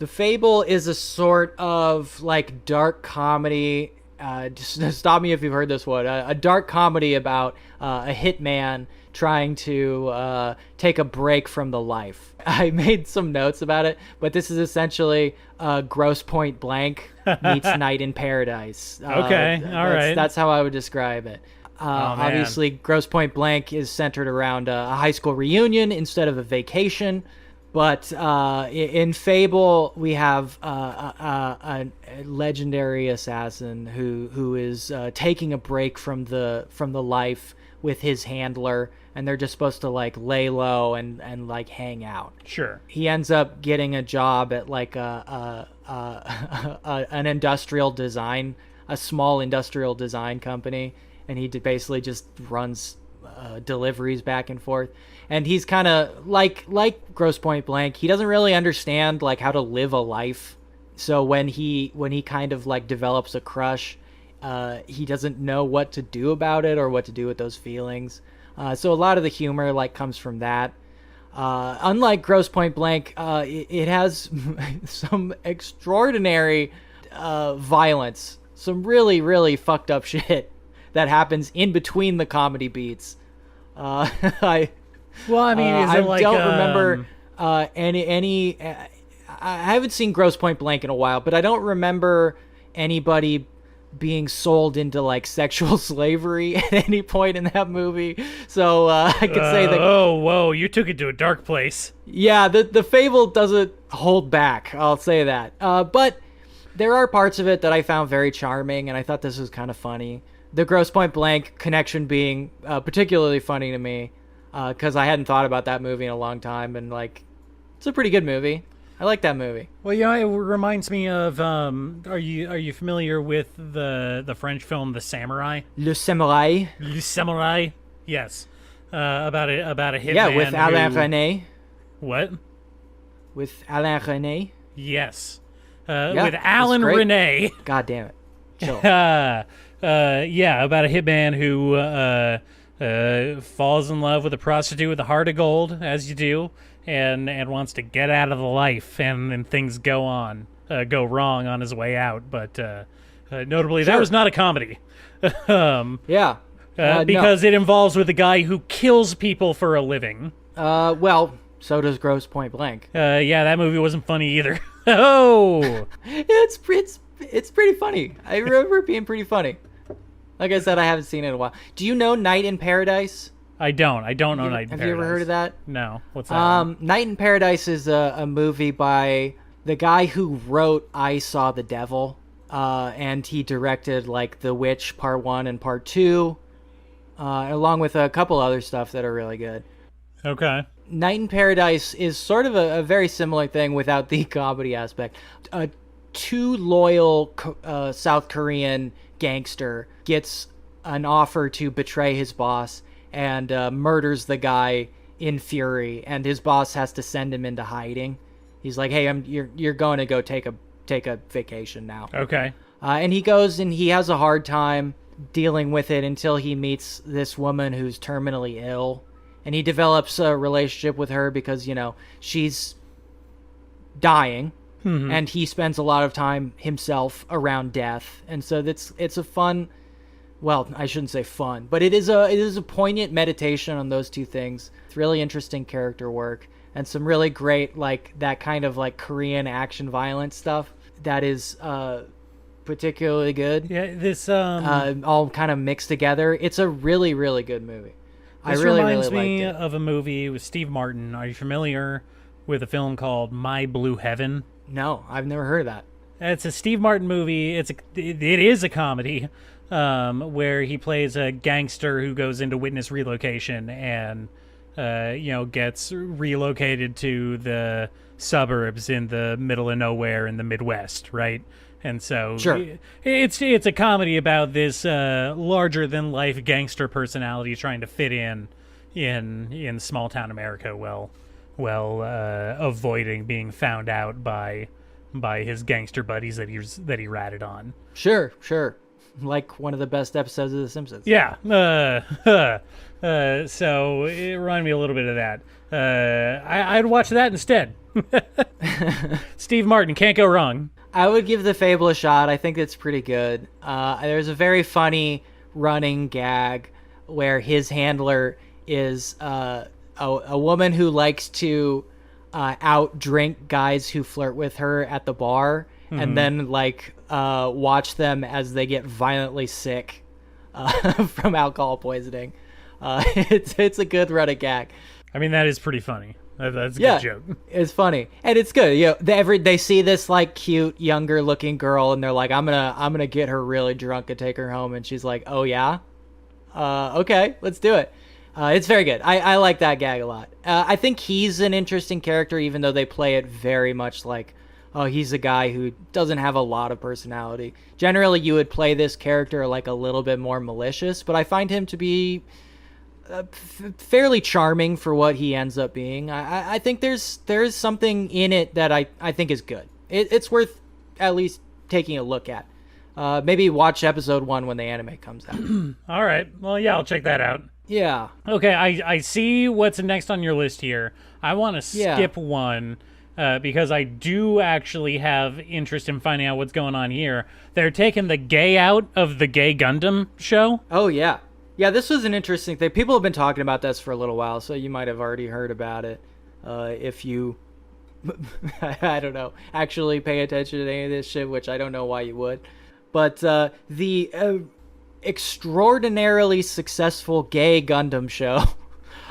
Fable is a sort of like dark comedy. Just stop me if you've heard this one. A dark comedy about a hitman trying to take a break from the life. I made some notes about it, but this is essentially Gross Point Blank meets Night in Paradise.
Okay, all right.
That's how I would describe it. Obviously, Gross Point Blank is centered around a high school reunion instead of a vacation. But in Fable, we have a legendary assassin who is taking a break from the life with his handler, and they're just supposed to like lay low and like hang out.
Sure.
He ends up getting a job at like an industrial design, a small industrial design company, and he basically just runs deliveries back and forth. And he's kind of like Grosse Point Blank. He doesn't really understand like how to live a life. So when he kind of like develops a crush, he doesn't know what to do about it or what to do with those feelings. So a lot of the humor like comes from that. Unlike Grosse Point Blank, it has some extraordinary violence, some really, really fucked up shit that happens in between the comedy beats. I don't remember any. I haven't seen Grosse Point Blank in a while, but I don't remember anybody being sold into like sexual slavery at any point in that movie. So I could say that.
Oh, whoa! You took it to a dark place.
Yeah, the Fable doesn't hold back. I'll say that. But there are parts of it that I found very charming, and I thought this was kind of funny. The Grosse Point Blank connection being particularly funny to me, because I hadn't thought about that movie in a long time, and like, it's a pretty good movie. I like that movie.
Well, yeah, it reminds me of. Are you familiar with the French film The Samurai?
Le Samurai.
Le Samurai. Yes. About a hitman.
Yeah, with Alain René.
What?
With Alain René.
Yes.
Yeah,
with Alan René.
God damn it. Chill.
Yeah, about a hitman who falls in love with a prostitute with a heart of gold, as you do, and wants to get out of the life, and things go wrong on his way out. But notably,
Sure.
that was not a comedy.
Yeah.
because it involves with a guy who kills people for a living.
Well, so does Gross Point Blank.
Yeah, that movie wasn't funny either. Oh,
It's pretty funny. I remember it being pretty funny. Like I said, I haven't seen it in a while. Do you know Night in Paradise?
I don't know Night in Paradise.
Have you ever heard of that?
No. What's that?
Night in Paradise is a movie by the guy who wrote I Saw the Devil, and he directed like The Witch Part 1 and Part 2, along with a couple other stuff that are really good.
Okay.
Night in Paradise is sort of a very similar thing without the comedy aspect. A too loyal South Korean gangster gets an offer to betray his boss and murders the guy in fury, and his boss has to send him into hiding. He's like, "Hey, you're going to go take a vacation now."
Okay.
And he goes and he has a hard time dealing with it until he meets this woman who's terminally ill. And he develops a relationship with her because, she's dying. Mm-hmm. And he spends a lot of time himself around death. And so it's a fun, well, I shouldn't say fun, but it is a poignant meditation on those two things. It's really interesting character work and some really great, like, that kind of, like, Korean action violence stuff that is particularly good.
Yeah, this...
all kind of mixed together. It's a really, really good movie.
This
really
reminds
liked
me
it.
of a movie with Steve Martin. Are you familiar with a film called My Blue Heaven?
No, I've never heard of that.
It's a Steve Martin movie. It is a comedy where he plays a gangster who goes into witness relocation and gets relocated to the suburbs in the middle of nowhere in the Midwest, right? And so
sure.
it's a comedy about this larger than life gangster personality trying to fit in small town America while avoiding being found out by his gangster buddies that he ratted on.
Sure. Like one of the best episodes of The Simpsons.
Yeah. So it reminded me a little bit of that. I'd watch that instead. Steve Martin, can't go wrong.
I would give The Fable a shot. I think it's pretty good. There's a very funny running gag where his handler is a woman who likes to out-drink guys who flirt with her at the bar, mm-hmm. and then watch them as they get violently sick from alcohol poisoning. It's a good running gag.
I mean, that is pretty funny. That's a good joke.
It's funny and it's good. They see this like cute younger looking girl and they're like, I'm gonna get her really drunk and take her home, and she's like, oh yeah, okay, let's do it. It's very good. I like that gag a lot. I think he's an interesting character, even though they play it very much like, oh, he's a guy who doesn't have a lot of personality. Generally, you would play this character like a little bit more malicious, but I find him to be fairly charming for what he ends up being. I think there's something in it that I think is good. It's worth at least taking a look at. Maybe watch episode 1 when the anime comes out.
All right. Well, yeah, I'll check that out.
Yeah.
Okay, I see what's next on your list here. I want to skip one because I do actually have interest in finding out what's going on here. They're taking the gay out of the Gay Gundam show.
Oh, yeah. Yeah, this was an interesting thing. People have been talking about this for a little while, so you might have already heard about it. If you, I don't know, actually pay attention to any of this shit, which I don't know why you would. But the extraordinarily successful Gay Gundam show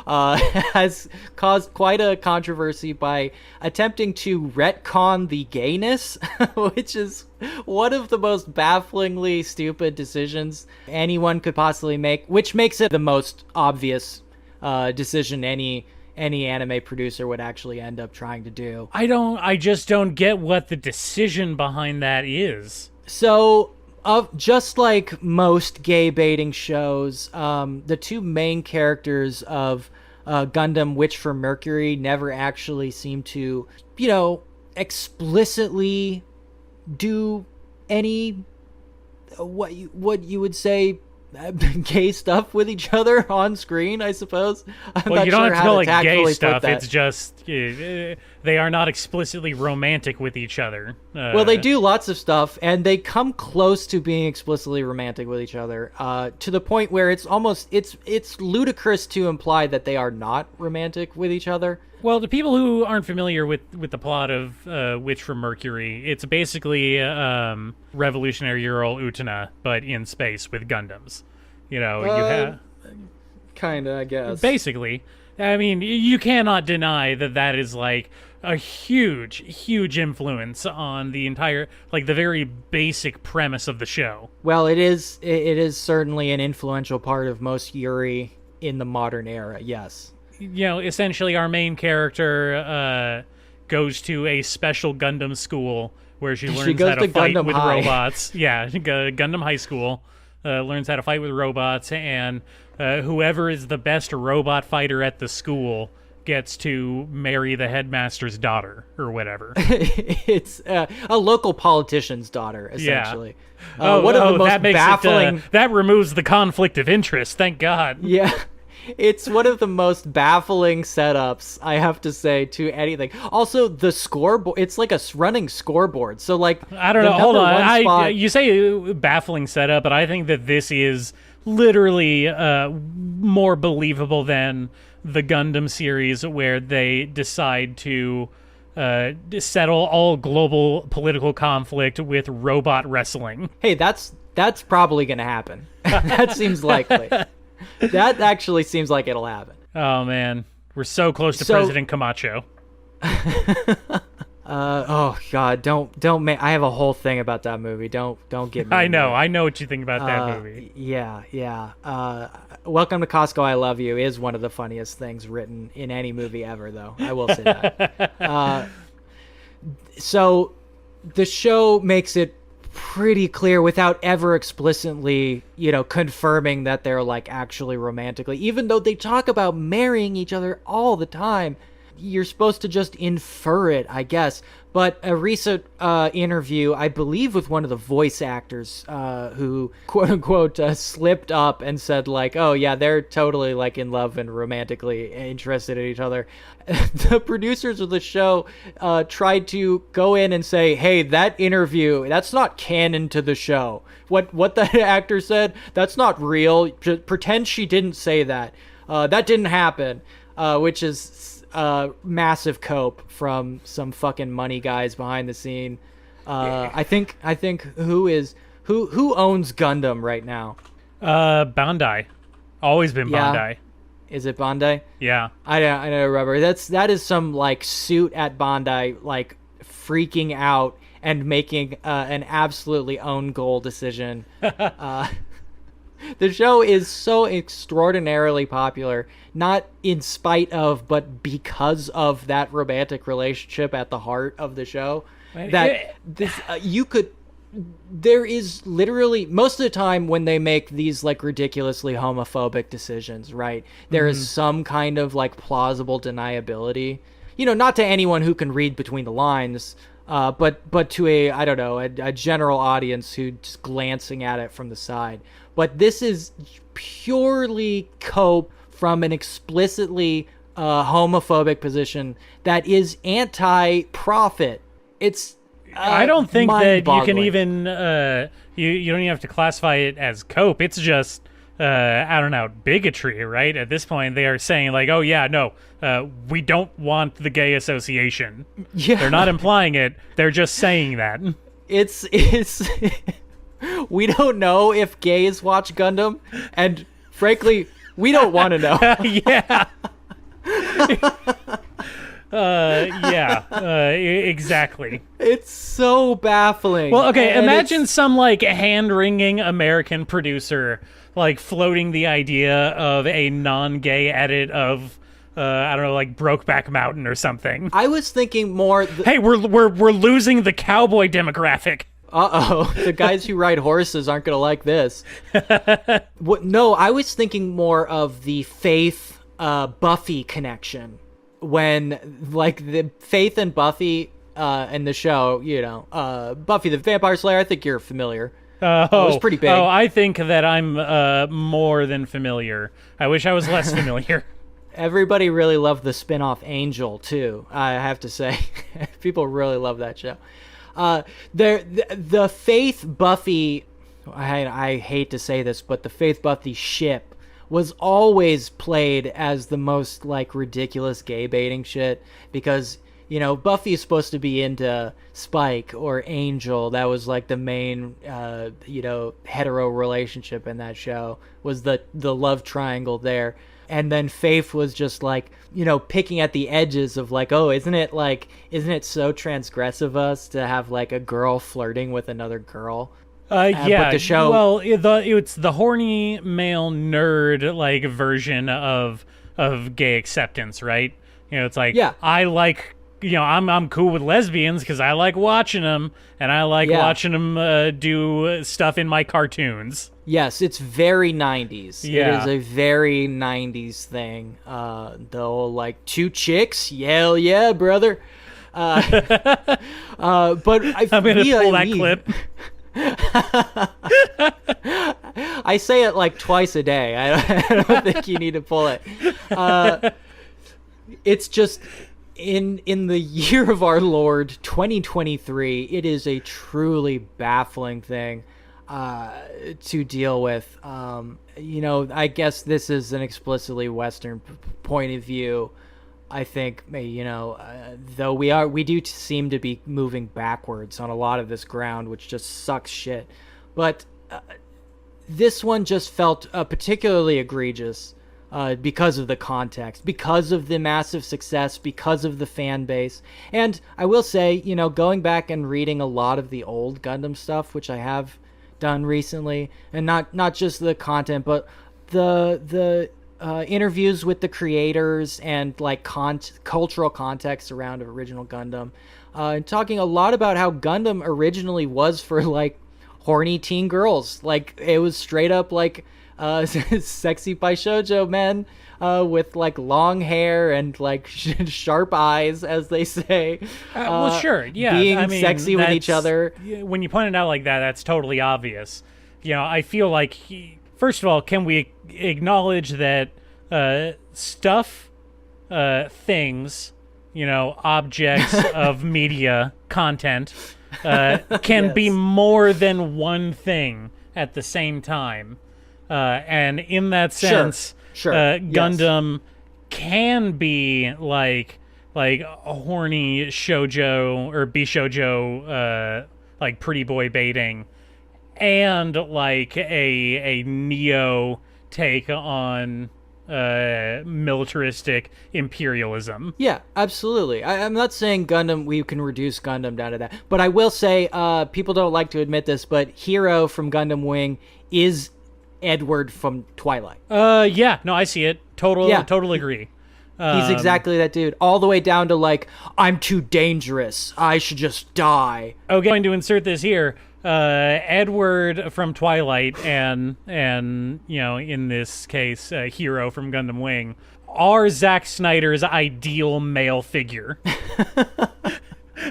has caused quite a controversy by attempting to retcon the gayness, which is one of the most bafflingly stupid decisions anyone could possibly make, which makes it the most obvious decision any anime producer would actually end up trying to do.
I just don't get what the decision behind that is.
So, just like most gay baiting shows, the two main characters of Gundam Witch from Mercury never actually seem to, explicitly do any what you would say gay stuff with each other on screen, I suppose. I'm
Well,
not
you don't
sure
have to call it
tactfully
gay
put
stuff.
that.
It's just they are not explicitly romantic with each other.
Well, they do lots of stuff, and they come close to being explicitly romantic with each other, to the point where it's almost it's ludicrous to imply that they are not romantic with each other.
Well, to people who aren't familiar with the plot of Witch from Mercury, it's basically Revolutionary Girl Utena, but in space with Gundams. You know, you have
Kinda, I guess.
basically. I mean, you cannot deny that is like a huge influence on the entire, like the very basic premise of the show.
Well, it is certainly an influential part of most Yuri in the modern era. Yes.
You know, essentially our main character goes to a special Gundam school where she learns
goes
how to
to
fight
Gundam
with
High.
robots. Yeah, Gundam High School. Learns how to fight with robots, and whoever is the best robot fighter at the school gets to marry the headmaster's daughter or whatever.
It's a local politician's daughter, essentially. One of the most
that makes
baffling.
that removes the conflict of interest. Thank God.
Yeah. It's one of the most baffling setups, I have to say, to anything. Also, the scoreboard, it's like a running scoreboard. So, like,
I don't know. Hold on. You say baffling setup, but I think that this is literally more believable than the Gundam series, where they decide to settle all global political conflict with robot wrestling.
hey, that's probably going to happen. That seems likely. That actually seems like it'll happen.
Oh man, we're so close to President Camacho.
Oh God, don't I have a whole thing about that movie. Don't get me.
I know what you think about that movie.
Yeah. Welcome to Costco, I Love You is one of the funniest things written in any movie ever, though. I will say that. So the show makes it pretty clear without ever explicitly, confirming that they're like actually romantically, even though they talk about marrying each other all the time. You're supposed to just infer it, I guess. But a recent interview, I believe with one of the voice actors who, quote unquote, slipped up and said like, oh yeah, they're totally like in love and romantically interested in each other. The producers of the show tried to go in and say, hey, that interview, that's not canon to the show. What the actor said, that's not real. Just pretend she didn't say that. That didn't happen, which is massive cope from some fucking money guys behind the scene. I think who owns Gundam right now?
Bandai. Always been Bandai.
Is it Bandai?
Yeah.
I know, Rubber. That is some like suit at Bandai like freaking out and making an absolutely own goal decision. The show is so extraordinarily popular, not in spite of, but because of that romantic relationship at the heart of the show. There is literally, most of the time when they make these like ridiculously homophobic decisions, right? There is some kind of like plausible deniability. Not to anyone who can read between the lines, but to a general audience who's glancing at it from the side. But this is purely cope from an explicitly homophobic position that is anti-profit. It's
I don't think that you can
mind-boggling.
even you don't even have to classify it as cope. It's just I don't know, bigotry, right? At this point, they are saying like, oh yeah, no, we don't want the gay association.
Yeah.
They're not implying it. They're just saying that.
It's we don't know if gays watch Gundam, and frankly, we don't want to know.
Yeah. Exactly.
It's so baffling.
Well, okay,
And
imagine some like hand-wringing American producer like floating the idea of a non-gay edit of I don't know, like Brokeback Mountain or something.
I was thinking more.
Hey, we're losing the cowboy demographic.
The guys who ride horses aren't gonna like this. No, I was thinking more of the Faith Buffy connection, when like the Faith and Buffy in the show, Buffy the Vampire Slayer. I think you're familiar.
Oh,
it was pretty big.
Oh, I think that I'm more than familiar. I wish I was less familiar.
Everybody really loved the spin-off Angel too, I have to say. People really love that show. The Faith Buffy, I hate to say this, but the Faith Buffy ship was always played as the most like ridiculous gay baiting shit, because Buffy is supposed to be into Spike or Angel. That was like the main hetero relationship in that show, was the love triangle there. And then Faith was just like, picking at the edges of like, oh, isn't it so transgressive of us to have like a girl flirting with another girl?
Yeah.
But the show,
well, it's the horny male nerd like version of gay acceptance, right? It's like,
yeah.
I like, I'm cool with lesbians because I like watching them, and I like watching them do stuff in my cartoons.
Yes, it's very 90s.
Yeah.
It is a very 90s thing. The whole, like, 2 chicks? Hell yeah, brother. But
I'm going to pull that clip.
I say it, like, twice a day. I don't think you need to pull it. It's just, in the year of our Lord, 2023, it is a truly baffling thing to deal with. I guess this is an explicitly Western point of view. I think, though we do seem to be moving backwards on a lot of this ground, which just sucks shit. But this one just felt particularly egregious because of the context, because of the massive success, because of the fan base. And I will say, going back and reading a lot of the old Gundam stuff, which I have done recently, and not just the content, but the interviews with the creators and like cultural context around original Gundam, and talking a lot about how Gundam originally was for like horny teen girls. Like, it was straight up like sexy shoujo men with like long hair and like sharp eyes, as they say.
Well, sure, yeah,
being sexy with each other.
When you point it out like that, that's totally obvious. I feel like, first of all, can we acknowledge that stuff, things, objects of media content can be more than one thing at the same time. And in that sense,
sure.
Gundam can be like a horny shoujo or bishoujo, like pretty boy baiting, and like a neo take on militaristic imperialism.
Yeah, absolutely. I'm not saying Gundam, we can reduce Gundam down to that, but I will say, people don't like to admit this, but Hero from Gundam Wing is Edward from Twilight.
Yeah, no, I see it. Total agree.
He's exactly that dude, all the way down to like, I'm too dangerous, I should just die.
Okay, I'm going to insert this here. Edward from Twilight and in this case, Hero from Gundam Wing are Zack Snyder's ideal male figure.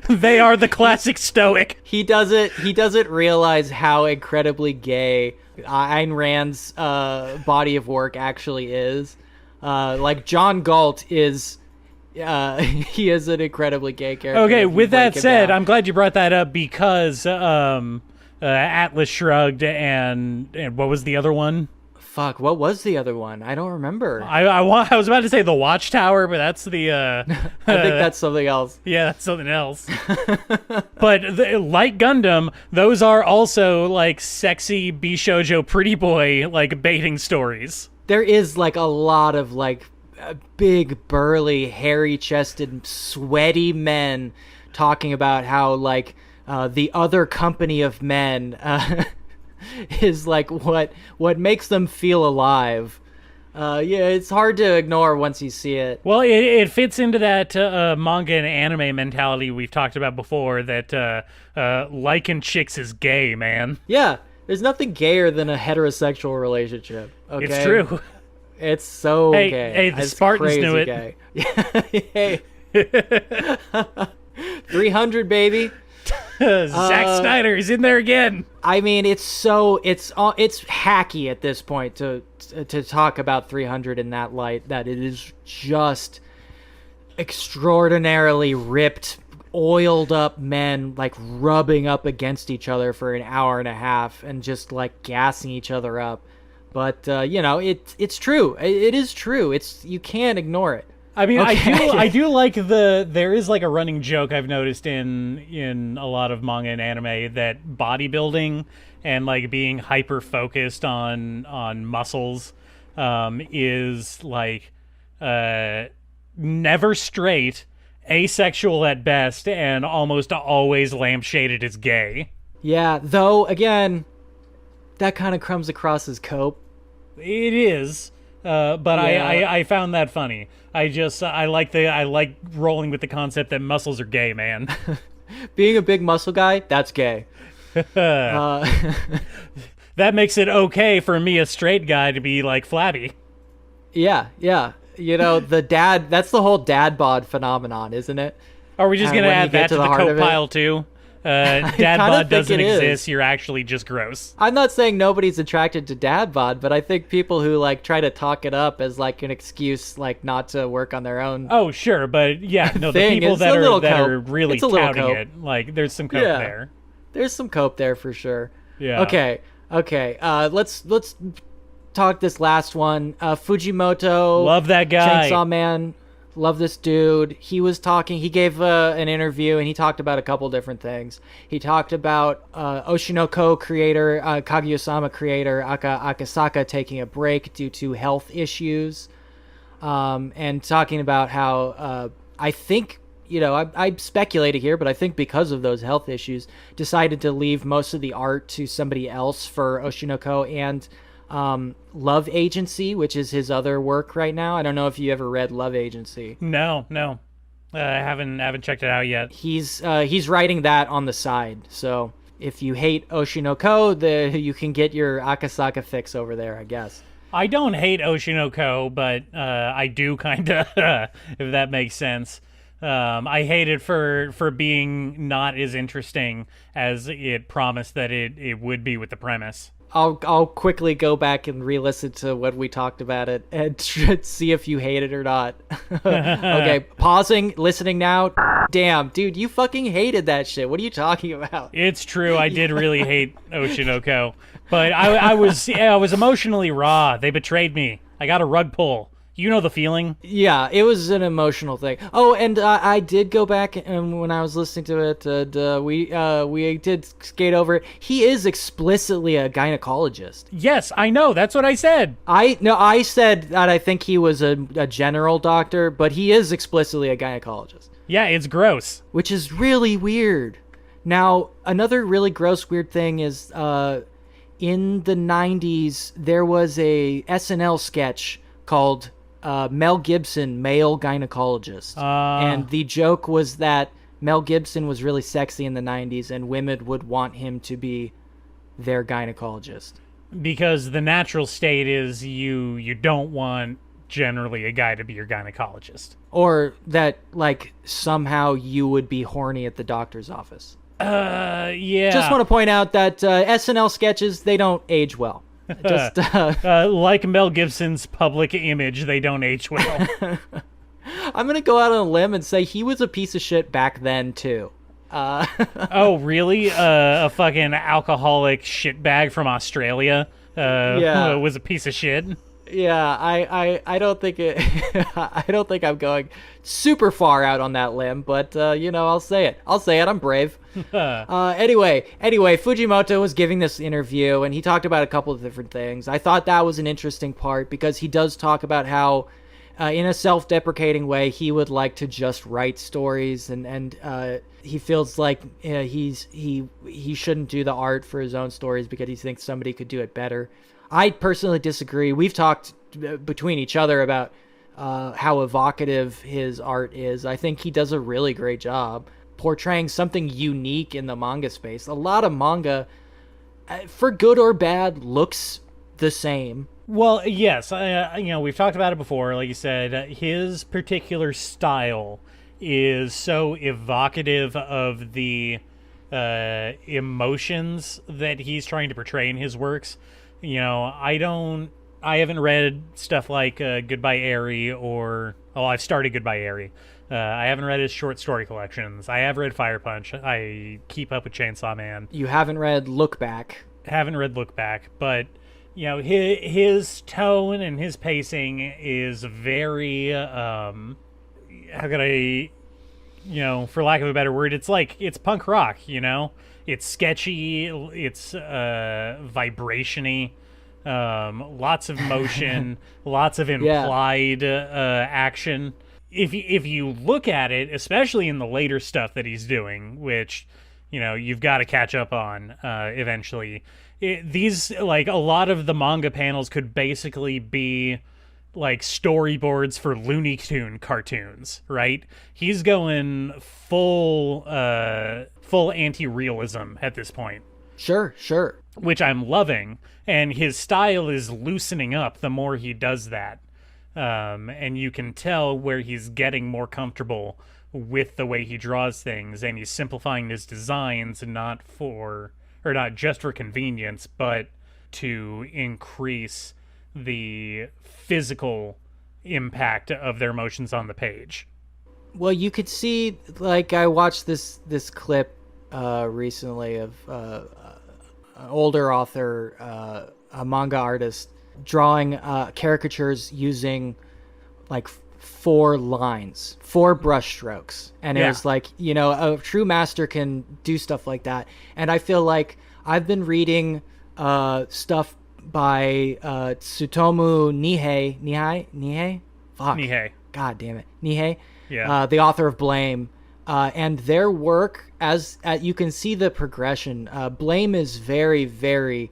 They are the classic stoic.
He doesn't realize how incredibly gay Ayn Rand's body of work actually is. Like, John Galt is he is an incredibly gay character.
Okay, with that said, I'm glad you brought that up, because Atlas Shrugged and what was the other one?
Fuck, what was the other one? I don't remember.
I was about to say The Watchtower, but that's the...
I think that's something else.
Yeah, that's something else. But like Gundam, those are also like sexy bishoujo pretty boy like baiting stories.
There is like a lot of like big, burly, hairy-chested, sweaty men talking about how like the other company of men is like what makes them feel alive. Yeah, it's hard to ignore once you see it.
Well, it fits into that manga and anime mentality we've talked about before, that liking chicks is gay, man.
Yeah, there's nothing gayer than a heterosexual relationship. Okay?
It's true.
It's so
gay.
Hey,
the Spartans knew it.
Gay. Hey. 300, baby.
Zack Snyder is in there again.
I mean, it's hacky at this point to talk about 300 in that light, that it is just extraordinarily ripped, oiled up men like rubbing up against each other for an hour and a half and just like gassing each other up. But it's true. It is true. You can't ignore it.
I mean, okay. I do like there is like a running joke I've noticed in a lot of manga and anime that bodybuilding and like being hyper focused on muscles is like never straight, asexual at best, and almost always lampshaded as gay.
Yeah, though again, that kind of comes across as cope.
It is. But yeah. I found that funny. I like rolling with the concept that muscles are gay, man.
Being a big muscle guy, that's gay.
That makes it okay for me, a straight guy, to be like flabby.
Yeah. That's the whole dad bod phenomenon, isn't it?
Are we just gonna add that to the coke pile too? Dad bod doesn't exist. You're actually just gross.
I'm not saying nobody's attracted to dad bod, but I think people who like try to talk it up as like an excuse, like not to work on their own.
Oh, sure, but yeah, no, the people that are really touting it, like there's some cope there.
There's some cope there for sure.
Yeah.
Okay. Let's talk this last one. Fujimoto.
Love that guy.
Chainsaw Man. Love this dude. He gave an interview and he talked about a couple different things. He talked about Oshinoko creator, Kaguya-sama creator Akasaka taking a break due to health issues, and talking about how I think, I speculated here, but I think because of those health issues, decided to leave most of the art to somebody else for Oshinoko and Love Agency, which is his other work right now. I don't know if you ever read Love Agency.
No. I haven't checked it out yet.
He's writing that on the side. So if you hate Oshinoko, you can get your Akasaka fix over there, I guess.
I don't hate Oshinoko, but I do kind of, if that makes sense. I hate it for being not as interesting as it promised that it would be with the premise.
I'll quickly go back and re-listen to what we talked about it and see if you hate it or not. Okay, pausing, listening now. Damn, dude, you fucking hated that shit. What are you talking about?
It's true, I did really hate Oshinoko, but I was emotionally raw. They betrayed me. I got a rug pull. You know the feeling.
Yeah, it was an emotional thing. Oh, and I did go back, and when I was listening to it, we did skate over it. He is explicitly a gynecologist.
Yes, I know. That's what I said.
I said that I think he was a general doctor, but he is explicitly a gynecologist.
Yeah, it's gross.
Which is really weird. Now, another really gross, weird thing is in the 90s, there was a SNL sketch called Mel Gibson, Male Gynecologist. And the joke was that Mel Gibson was really sexy in the 90s and women would want him to be their gynecologist.
Because the natural state is you don't want generally a guy to be your gynecologist.
Or that, like, somehow you would be horny at the doctor's office.
Yeah.
Just want to point out that SNL sketches, they don't age well. Just
like Mel Gibson's public image, they don't age well.
I'm gonna go out on a limb and say he was a piece of shit back then too.
Oh, really? A fucking alcoholic shitbag from Australia was a piece of shit.
Yeah, I don't think it. I don't think I'm going super far out on that limb, but I'll say it. I'm brave. Anyway, Fujimoto was giving this interview, and he talked about a couple of different things. I thought that was an interesting part because he does talk about how, in a self-deprecating way, he would like to just write stories, and he feels like he shouldn't do the art for his own stories because he thinks somebody could do it better. I personally disagree. We've talked between each other about how evocative his art is. I think he does a really great job portraying something unique in the manga space. A lot of manga, for good or bad, looks the same.
Well, yes. We've talked about it before. Like you said, his particular style is so evocative of the emotions that he's trying to portray in his works. I haven't read stuff like Goodbye Eri I've started Goodbye Eri. I haven't read his short story collections. I have read Fire Punch. I keep up with Chainsaw Man.
You haven't read Look Back.
Haven't read Look Back, but his tone and his pacing is very how could I, for lack of a better word, it's punk rock. It's sketchy, it's vibrationy, lots of motion, lots of implied action. If you look at it, especially in the later stuff that he's doing, which you've got to catch up on eventually. These, like, a lot of the manga panels could basically be like storyboards for Looney Tune cartoons, right? He's going full anti-realism at this point.
Sure.
Which I'm loving, and his style is loosening up the more he does that. And you can tell where he's getting more comfortable with the way he draws things, and he's simplifying his designs not just for convenience, but to increase the physical impact of their emotions on the page.
Well, you could see, like, I watched this clip recently of an older author, a manga artist, drawing caricatures using like 4 lines, 4 brush strokes. And it was like, a true master can do stuff like that. And I feel like I've been reading stuff by Tsutomu Nihei? Fuck.
Nihei.
God damn it. Nihei?
Yeah.
The author of Blame. And their work, as you can see the progression, Blame is very, very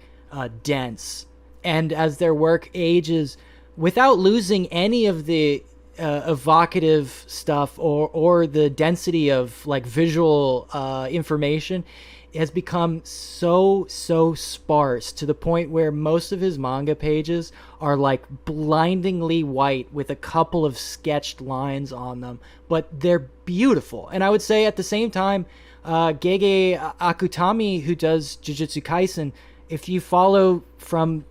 dense. And as their work ages, without losing any of the evocative stuff or the density of like visual information, it has become so sparse to the point where most of his manga pages are like blindingly white with a couple of sketched lines on them, but they're beautiful. And I would say at the same time, Gege Akutami, who does Jujutsu Kaisen, if you follow from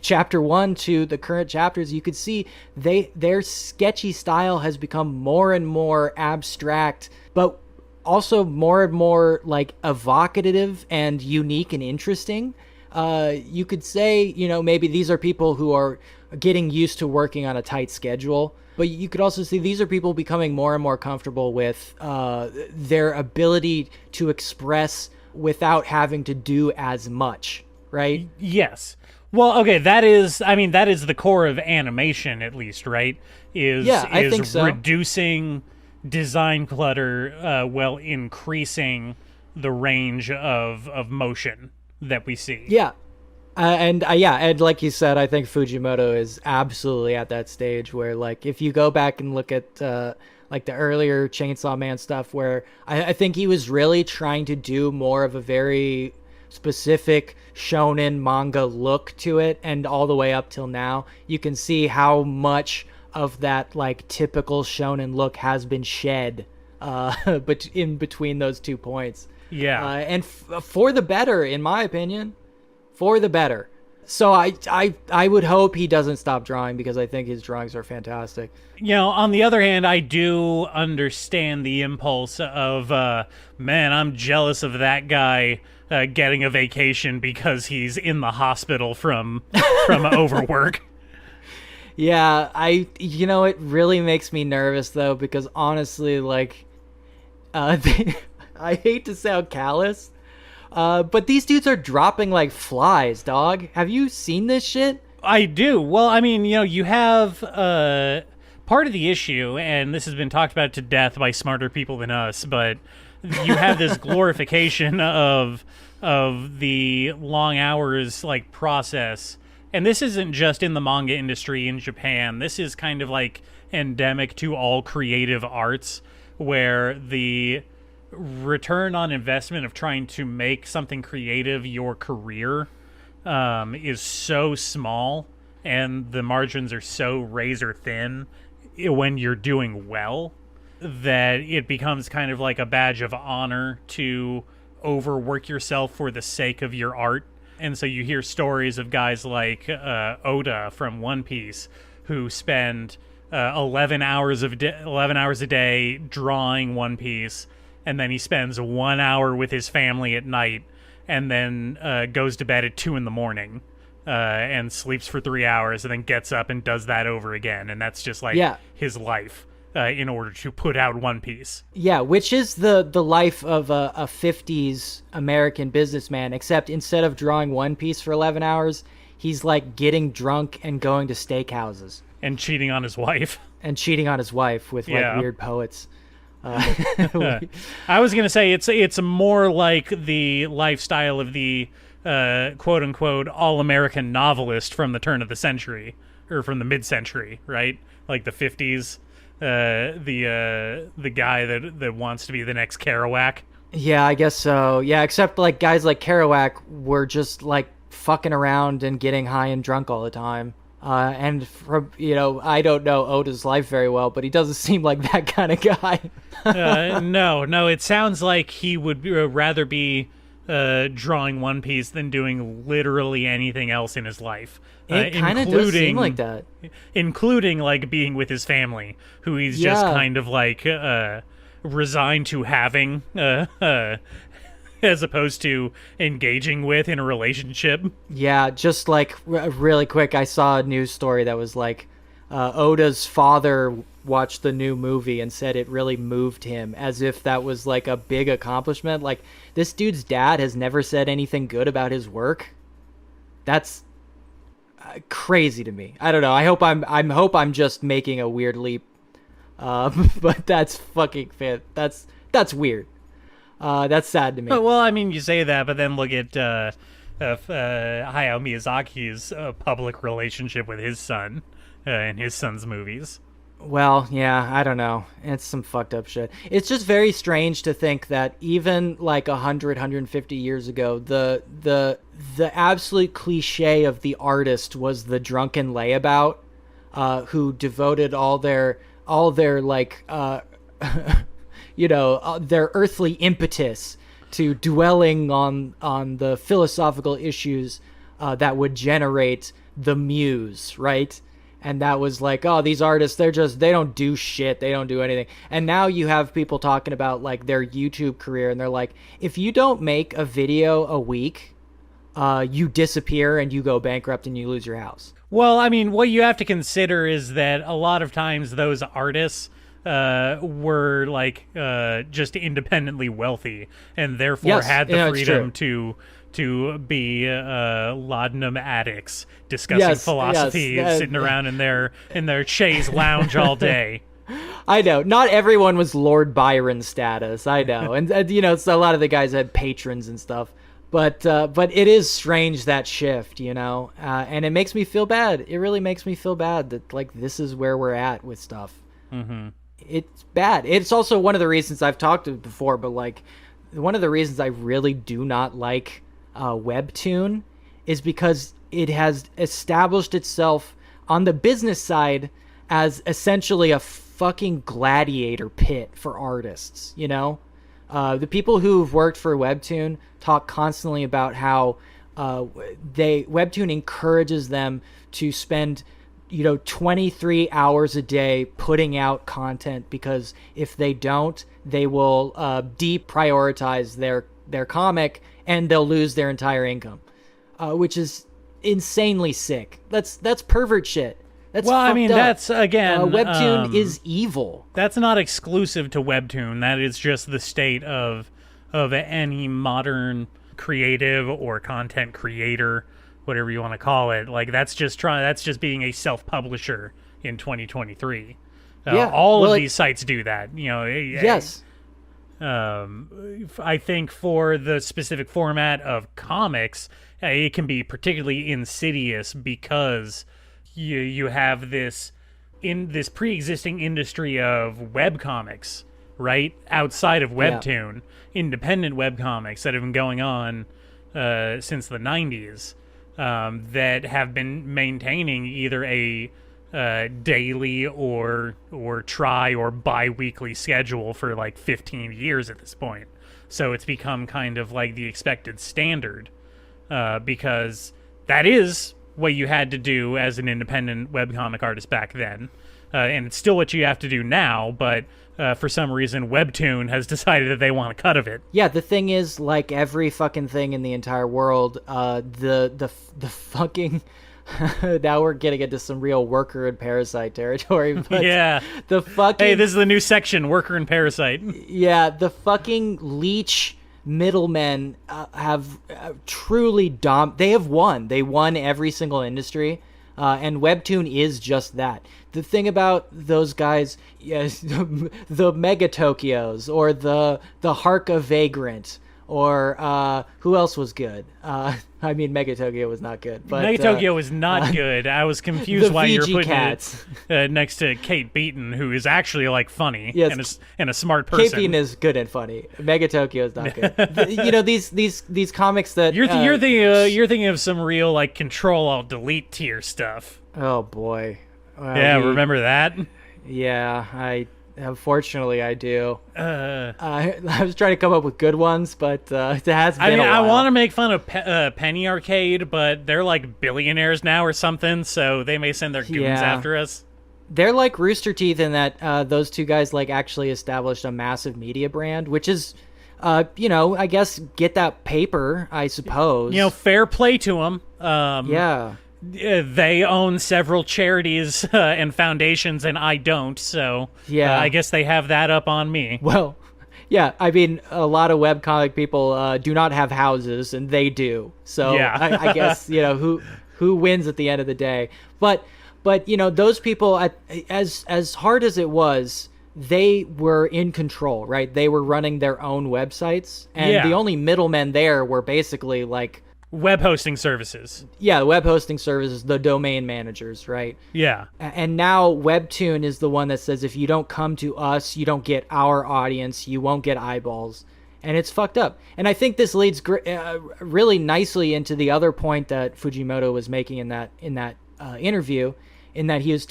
chapter 1 to the current chapters, you could see their sketchy style has become more and more abstract, but also more and more like evocative and unique and interesting. You could say, maybe these are people who are getting used to working on a tight schedule, but you could also see these are people becoming more and more comfortable with their ability to express without having to do as much, right?
Yes. Well, okay, that is the core of animation, at least, right?
I think so.
Reducing design clutter while increasing the range of motion that we see.
Yeah. And like you said, I think Fujimoto is absolutely at that stage where, like, if you go back and look at like the earlier Chainsaw Man stuff, where I think he was really trying to do more of a very specific shonen manga look to it, and all the way up till now, you can see how much of that like typical shonen look has been shed but in between those 2 points.
Yeah.
And for the better, in my opinion, for the better. So I would hope he doesn't stop drawing, because I think his drawings are fantastic.
On the other hand, I do understand the impulse of, man, I'm jealous of that guy getting a vacation because he's in the hospital from overwork.
Yeah, it really makes me nervous, though, because honestly, like, I hate to sound callous, but these dudes are dropping like flies, dog. Have you seen this shit?
I do. Well, I mean, you have part of the issue, and this has been talked about to death by smarter people than us, but you have this glorification of the long hours like process. And this isn't just in the manga industry in Japan. This is kind of like endemic to all creative arts, where the return on investment of trying to make something creative your career is so small, and the margins are so razor thin when you're doing well, that it becomes kind of like a badge of honor to overwork yourself for the sake of your art. And so you hear stories of guys like Oda from One Piece who spend 11 hours a day drawing One Piece, and then he spends 1 hour with his family at night, and then goes to bed at 2 in the morning, and sleeps for 3 hours, and then gets up and does that over again. And that's just like his life in order to put out One Piece.
Yeah, which is the life of a 50s American businessman, except instead of drawing One Piece for 11 hours, he's like getting drunk and going to steakhouses.
And cheating on his wife.
With like weird poets.
I was gonna say it's more like the lifestyle of the quote unquote all-American novelist from the turn of the century, or from the mid-century, right? Like the 50s, the guy that wants to be the next Kerouac.
Yeah, I guess so. Yeah, except like guys like Kerouac were just like fucking around and getting high and drunk all the time. And from, I don't know Oda's life very well, but he doesn't seem like that kind of guy.
No, it sounds like he would rather be drawing One Piece than doing literally anything else in his life.
It kind of does seem like that.
Including like being with his family, who he's just kind of like resigned to having, as opposed to engaging with in a relationship.
Yeah, just like really quick, I saw a news story that was like Oda's father watched the new movie and said it really moved him, as if that was like a big accomplishment. Like, this dude's dad has never said anything good about his work. That's crazy to me. I don't know. I hope I'm just making a weird leap. But that's fucking that's weird. That's sad to me.
Well, I mean, you say that, but then look at Hayao Miyazaki's public relationship with his son in his son's movies.
Well, yeah, I don't know. It's some fucked up shit. It's just very strange to think that even like 150 years ago, the absolute cliche of the artist was the drunken layabout, who devoted all their like their earthly impetus to dwelling on the philosophical issues that would generate the muse, right? And that was like, oh, these artists, they don't do shit. They don't do anything. And now you have people talking about like their YouTube career, and they're like, if you don't make a video a week, you disappear and you go bankrupt and you lose your house.
Well, I mean, what you have to consider is that a lot of times those artists were like just independently wealthy, and therefore had the freedom to be laudanum addicts discussing philosophy, sitting around in their chaise lounge all day.
I know. Not everyone was Lord Byron status. I know. And so a lot of the guys had patrons and stuff. But it is strange, that shift, and it makes me feel bad. It really makes me feel bad that like this is where we're at with stuff.
Mm-hmm.
It's bad. It's also one of the reasons I've talked before, but like one of the reasons I really do not like Webtoon is because it has established itself on the business side as essentially a fucking gladiator pit for artists. The people who've worked for Webtoon talk constantly about how Webtoon encourages them to spend 23 hours a day putting out content, because if they don't, they will deprioritize their comic and they'll lose their entire income, which is insanely sick. That's pervert shit. That's
well, I mean,
up.
that's again,
Webtoon is evil.
That's not exclusive to Webtoon. That is just the state of any modern creative or content creator, whatever you want to call it. Like that's just being a self-publisher in 2023. All of these sites do that.
Yes.
I think for the specific format of comics, it can be particularly insidious because you have this pre-existing industry of webcomics, right? Outside of Webtoon, independent webcomics that have been going on since the 90s, that have been maintaining either a daily or try or bi-weekly schedule for like 15 years at this point. So it's become kind of like the expected standard, because that is what you had to do as an independent webcomic artist back then. And it's still what you have to do now, but for some reason, Webtoon has decided that they want a cut of it.
Yeah, the thing is, like every fucking thing in the entire world, the fucking now we're getting into some real worker and parasite territory. But
Yeah.
the fucking
Hey, this is the new section, Worker and Parasite.
yeah, the fucking leech middlemen have truly they have won. They won every single industry. And Webtoon is just that. The thing about those guys, yes, the Mega Tokyos or the Harka Vagrant or who else was good? I mean, Mega Tokyo was not good. But
Mega Tokyo was not good. I was confused
the
why you're
VG
putting
Cats.
it next to Kate Beaton, who is actually like funny
Yes,
and a smart person.
Kate Beaton is good and funny. Mega Tokyo is not good. You know, these comics that
You're thinking of some real like Control Alt Delete tier stuff.
oh boy.
Yeah, remember that?
Yeah, unfortunately I do.
Uh,
I was trying to come up with good ones, but it has been
I mean,
a while.
I want to make fun of Penny Arcade, but they're like billionaires now or something, so they may send their goons
Yeah.
after us.
They're like Rooster Teeth in that those two guys like actually established a massive media brand, which is, you know, I guess get that paper, I suppose.
You know, fair play to them.
Yeah.
They own several charities and foundations, and I don't, so
Yeah.
I guess they have that up on me.
Well, yeah, I mean, a lot of webcomic people do not have houses, and they do. So
Yeah.
I guess, you know, who wins at the end of the day. But you know, those people, as hard as it was, they were in control, right? They were running their own websites, and
Yeah.
the only middlemen there were basically like,
Web hosting services.
yeah, the web hosting services, the domain managers, right?
Yeah.
And now Webtoon is the one that says if you don't come to us, you don't get our audience, you won't get eyeballs. And it's fucked up. And I think this leads really nicely into the other point that Fujimoto was making in that interview, in that he was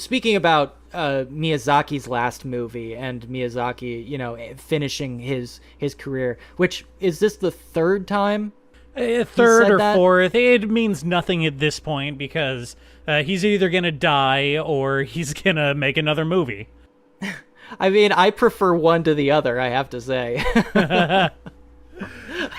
speaking about Miyazaki's last movie and Miyazaki, you know, finishing his career, which is this the third time?
Third or
that?
fourth, it means nothing at this point because he's either gonna die or he's gonna make another movie.
I mean, I prefer one to the other, I have to say.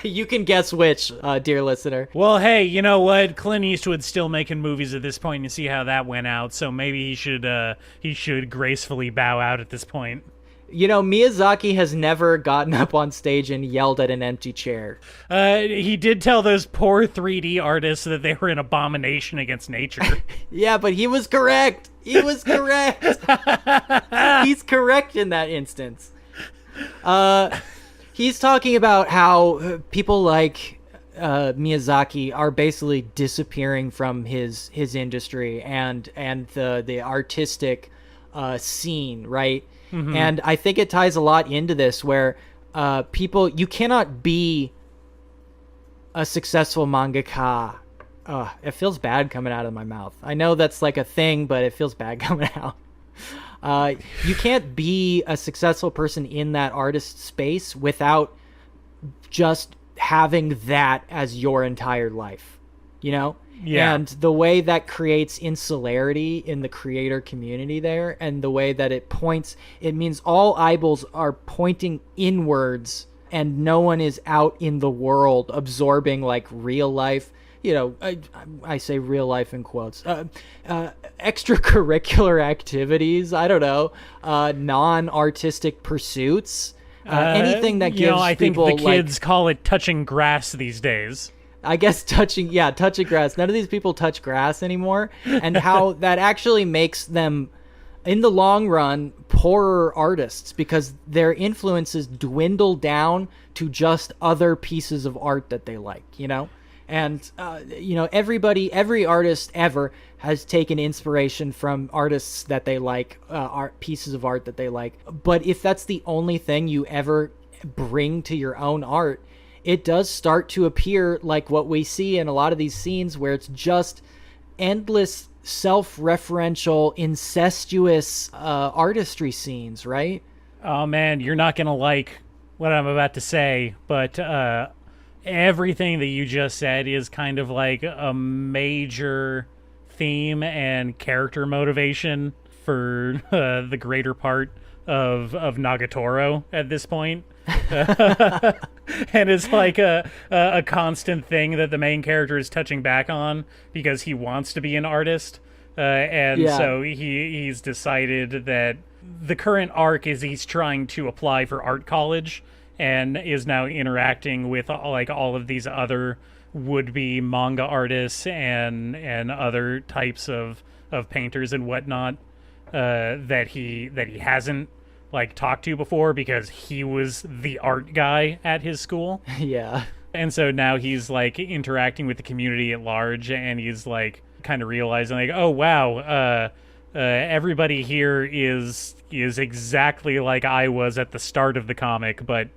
You can guess which, dear listener.
Well, hey, you know what? Clint Eastwood's still making movies at this point. You see how that went out, so maybe he should gracefully bow out at this point.
You know, Miyazaki has never gotten up on stage and yelled at an empty chair.
He did tell those poor 3D artists that they were an abomination against nature.
Yeah, but he was correct. He was correct. He's correct in that instance. He's talking about how people like Miyazaki are basically disappearing from his industry and the artistic scene, right? Mm-hmm. And I think it ties a lot into this where you cannot be a successful mangaka. It feels bad coming out of my mouth. I know that's like a thing, but it feels bad coming out. You can't be a successful person in that artist space without just having that as your entire life, you know?
Yeah.
And the way that creates insularity in the creator community there, and the way that it means all eyeballs are pointing inwards and no one is out in the world absorbing like real life, you know, I say real life in quotes, extracurricular activities, I don't know, non-artistic pursuits, anything that gives
you know, I think
people
the kids call it touching grass these days.
I guess touching grass. None of these people touch grass anymore, and how that actually makes them, in the long run, poorer artists because their influences dwindle down to just other pieces of art that they like, you know? And, you know, every artist ever has taken inspiration from artists that they like, pieces of art that they like. But if that's the only thing you ever bring to your own art, it does start to appear like what we see in a lot of these scenes where it's just endless self-referential, incestuous artistry scenes, right?
Oh man, you're not gonna like what I'm about to say, but everything that you just said is kind of like a major theme and character motivation for the greater part of Nagatoro at this point. And it's like a constant thing that the main character is touching back on because he wants to be an artist. And so he's decided that the current arc is he's trying to apply for art college and is now interacting with like all of these other would-be manga artists and other types of painters and whatnot that he hasn't like talked to before because he was the art guy at his school.
Yeah.
And so now he's like interacting with the community at large, and he's like kind of realizing like, oh wow, everybody here is exactly like I was at the start of the comic, but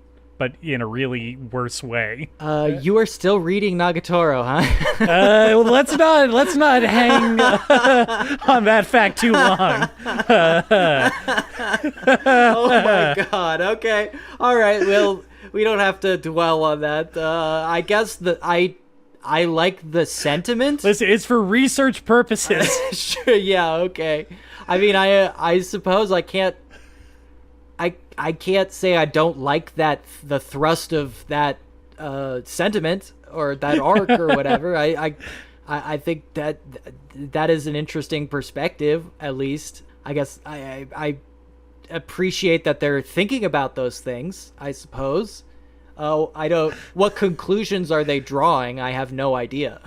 in a really worse way.
You are still reading Nagatoro, huh?
Well, let's not hang on that fact too long.
Oh my god. Okay. All right. Well, we don't have to dwell on that. I guess that I like the sentiment.
Listen, it's for research purposes.
Sure. Yeah. Okay. I mean, I suppose I can't say I don't like the thrust of that sentiment or that arc or whatever. I think that is an interesting perspective. At least I guess I appreciate that they're thinking about those things. I suppose. Oh, I don't. What conclusions are they drawing? I have no idea.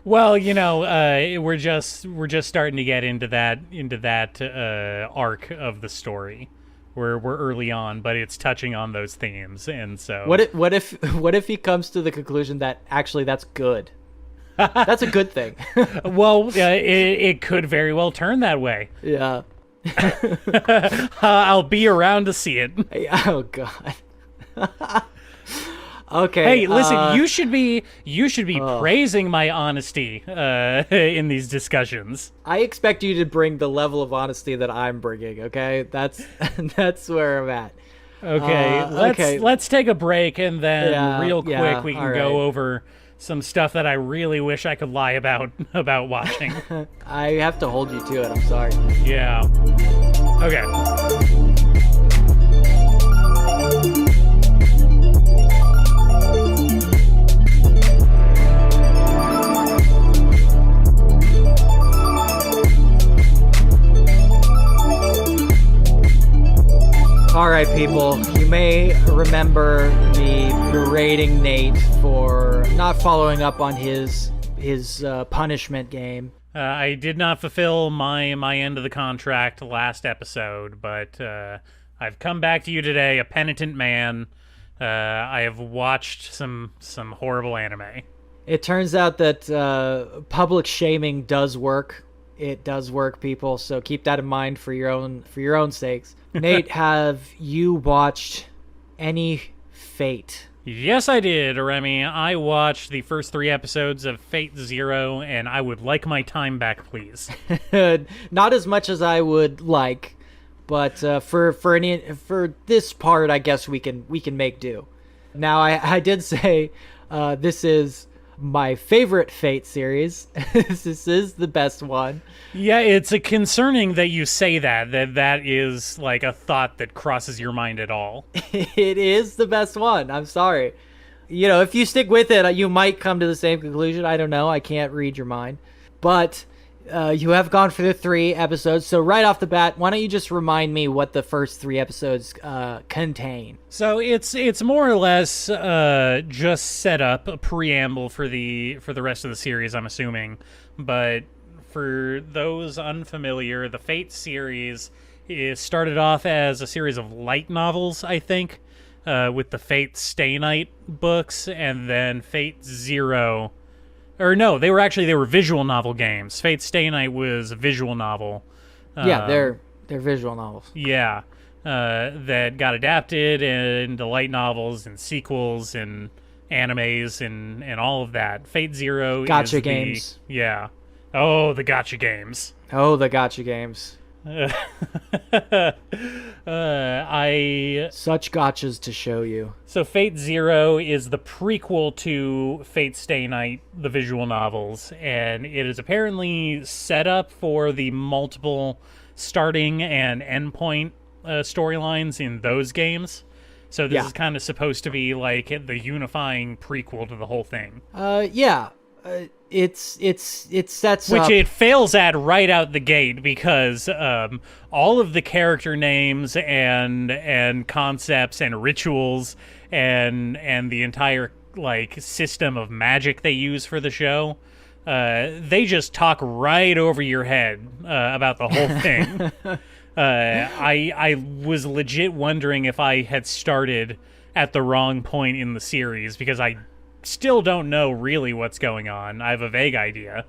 Well, we're just starting to get into that arc of the story. We're early on, but it's touching on those themes, and so
what if he comes to the conclusion that actually that's good? That's a good thing.
Well, it could very well turn that way.
Yeah.
I'll be around to see it.
Oh God. Okay.
Hey, listen, you should be praising my honesty in these discussions.
I expect you to bring the level of honesty that I'm bringing, okay? That's where I'm at.
Okay, let's take a break, and then real quick we can go over some stuff that I really wish I could lie about watching.
I have to hold you to it. I'm sorry.
Yeah. Okay.
All right, people, you may remember me berating Nate for not following up on his punishment game.
I did not fulfill my end of the contract last episode, but I've come back to you today, a penitent man. I have watched some horrible anime.
It turns out that public shaming does work. It does work, people, so keep that in mind for your own sakes. Nate, have you watched any Fate?
Yes, I did, Remy. I watched the first 3 episodes of Fate Zero, and I would like my time back, please.
Not as much as I would like, but for this part, I guess we can make do. Now, I did say this is my favorite Fate series. This is the best one.
Yeah, it's concerning that you say that is like a thought that crosses your mind at all.
It is the best one. I'm sorry. If you stick with it, you might come to the same conclusion. I don't know. I can't read your mind. But you have gone for the 3 episodes. So right off the bat, why don't you just remind me what the first 3 episodes contain?
So it's more or less just set up a preamble for the rest of the series, I'm assuming. But for those unfamiliar, the Fate series started off as a series of light novels, I think, with the Fate Stay Night books, and then Fate Zero. Or no, they were visual novel games. Fate Stay Night was a visual novel.
Yeah, they're visual novels.
Yeah, that got adapted into light novels and sequels and animes and all of that. Fate Zero
Gacha games.
Yeah. Oh, the gotcha games.
Oh, the gotcha games.
I
Such gotchas to show you.
So Fate Zero is the prequel to Fate Stay Night, the visual novels, and it is apparently set up for the multiple starting and endpoint storylines in those games. So this is kind of supposed to be like the unifying prequel to the whole thing.
Yeah. It sets
Which
up...
it fails at right out the gate because all of the character names and concepts and rituals and the entire like system of magic they use for the show, they just talk right over your head about the whole thing. I was legit wondering if I had started at the wrong point in the series because I still don't know really what's going on. I have a vague idea.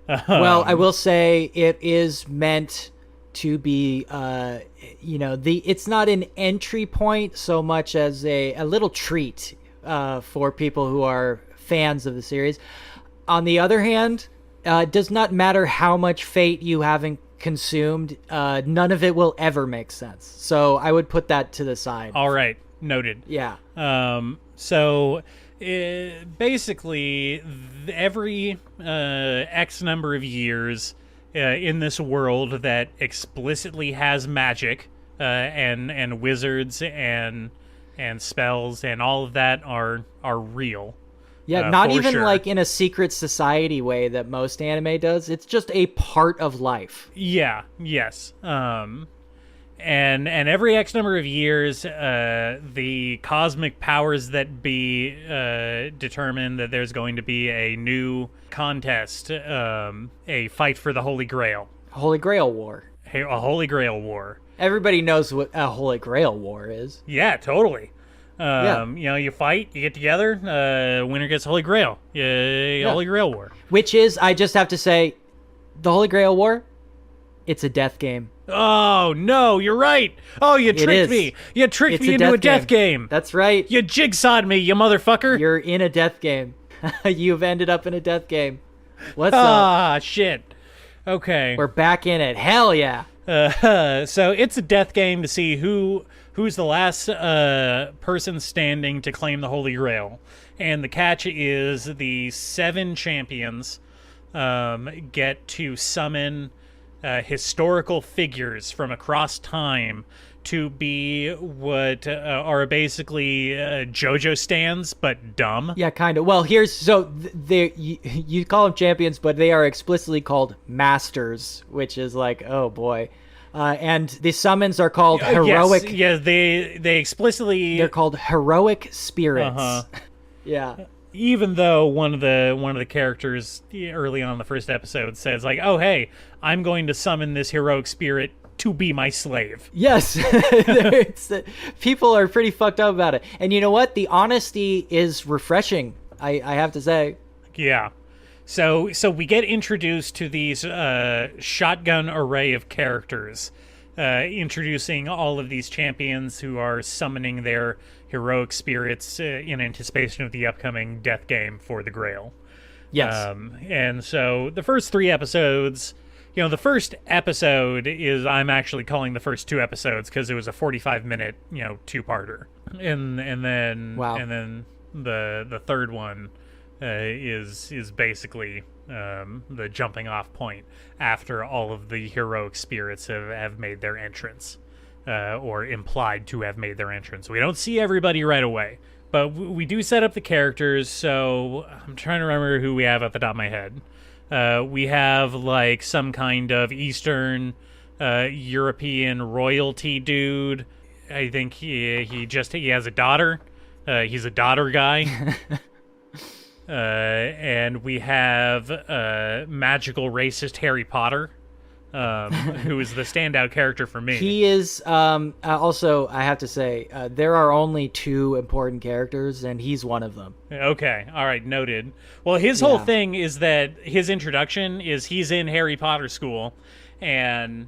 Well, I will say it is meant to be, it's not an entry point so much as a little treat for people who are fans of the series. On the other hand, it does not matter how much Fate you haven't consumed. None of it will ever make sense. So I would put that to the side.
All right. Noted.
Yeah.
So basically, every X number of years in this world that explicitly has magic and wizards and spells and all of that are real.
Yeah, not even
sure.
like in a secret society way that most anime does. It's just a part of life.
Yeah. Yes. And every X number of years, the cosmic powers that be determine that there's going to be a new contest, a fight for the Holy Grail.
Holy Grail War.
A Holy Grail War.
Everybody knows what a Holy Grail War is.
Yeah, totally.
Yeah.
You fight, you get together, winner gets Holy Grail. Holy Grail War.
Which is, I just have to say, the Holy Grail War, it's a death game.
Oh, no, you're right. Oh, you tricked me. You tricked me into a death game.
That's right.
You jigsawed me, you motherfucker.
You're in a death game. You've ended up in a death game. What's up?
Ah, shit. Okay.
We're back in it. Hell yeah.
So it's a death game to see who's the last person standing to claim the Holy Grail. And the catch is the 7 champions get to summon historical figures from across time to be what are basically JoJo stands, but dumb.
Yeah, kind of. Well, you call them champions, but they are explicitly called masters, which is like, oh boy. And the summons are called heroic.
Yes, they explicitly.
They're called heroic spirits.
Uh-huh.
Yeah.
Even though one of the characters early on in the first episode says like, "Oh hey, I'm going to summon this heroic spirit to be my slave."
Yes, people are pretty fucked up about it, and you know what? The honesty is refreshing. I have to say.
Yeah. So we get introduced to these shotgun array of characters, introducing all of these champions who are summoning their heroic spirits in anticipation of the upcoming death game for the Grail.
Yes.
And so the first 3 episodes, the first episode is, I'm actually calling the first 2 episodes because it was a 45-minute, 2-parter. And then
wow.
And then the third one is basically the jumping off point after all of the heroic spirits have made their entrance, or implied to have made their entrance. We don't see everybody right away, but we do set up the characters. So I'm trying to remember who we have at the top of my head. We have like some kind of Eastern European royalty dude. I think he has a daughter. He's a daughter guy. And we have magical racist Harry Potter, who is the standout character for me.
He is, also, I have to say, there are only 2 important characters, and he's one of them.
Okay, all right, noted. Well, his whole thing is that his introduction is he's in Harry Potter school, and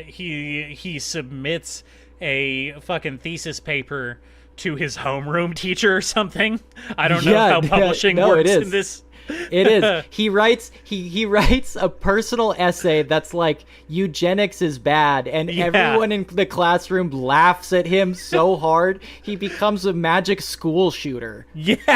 he submits a fucking thesis paper to his homeroom teacher or something. I don't know how publishing works in this
It is. He writes a personal essay that's like eugenics is bad, and everyone in the classroom laughs at him so hard he becomes a magic school shooter.
Yeah.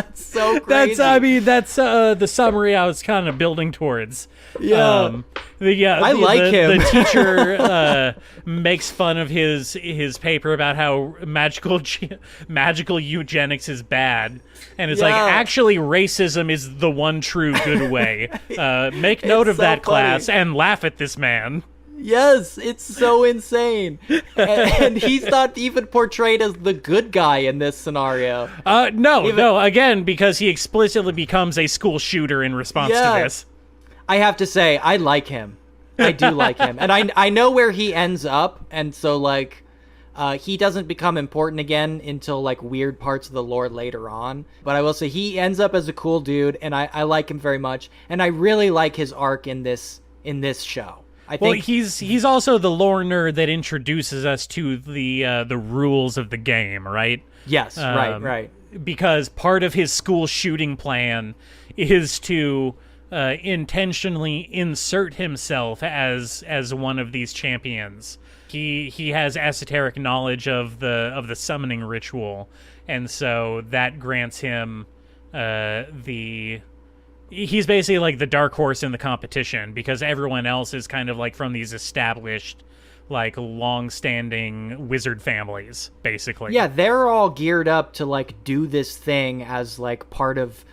It's so crazy.
That's the summary I was kind of building towards.
Yeah.
I
like him.
The teacher makes fun of his paper about how magical eugenics is bad, and it's like, actually racism is the one true good way. Make note of that, class, and laugh at this man.
Yes, it's so insane. And he's not even portrayed as the good guy in this scenario.
No, again, because he explicitly becomes a school shooter in response to this.
I have to say, I like him. I do like him. And I know where he ends up, and so, like, he doesn't become important again until, like, weird parts of the lore later on. But I will say, he ends up as a cool dude, and I like him very much. And I really like his arc in this show. I think
he's also the lore nerd that introduces us to the rules of the game, right?
Yes, right.
Because part of his school shooting plan is to intentionally insert himself as one of these champions. He has esoteric knowledge of the summoning ritual, and so that grants him he's basically like the dark horse in the competition, because everyone else is kind of like from these established, like, long-standing wizard families, basically.
Yeah, they're all geared up to, like, do this thing as, like, part of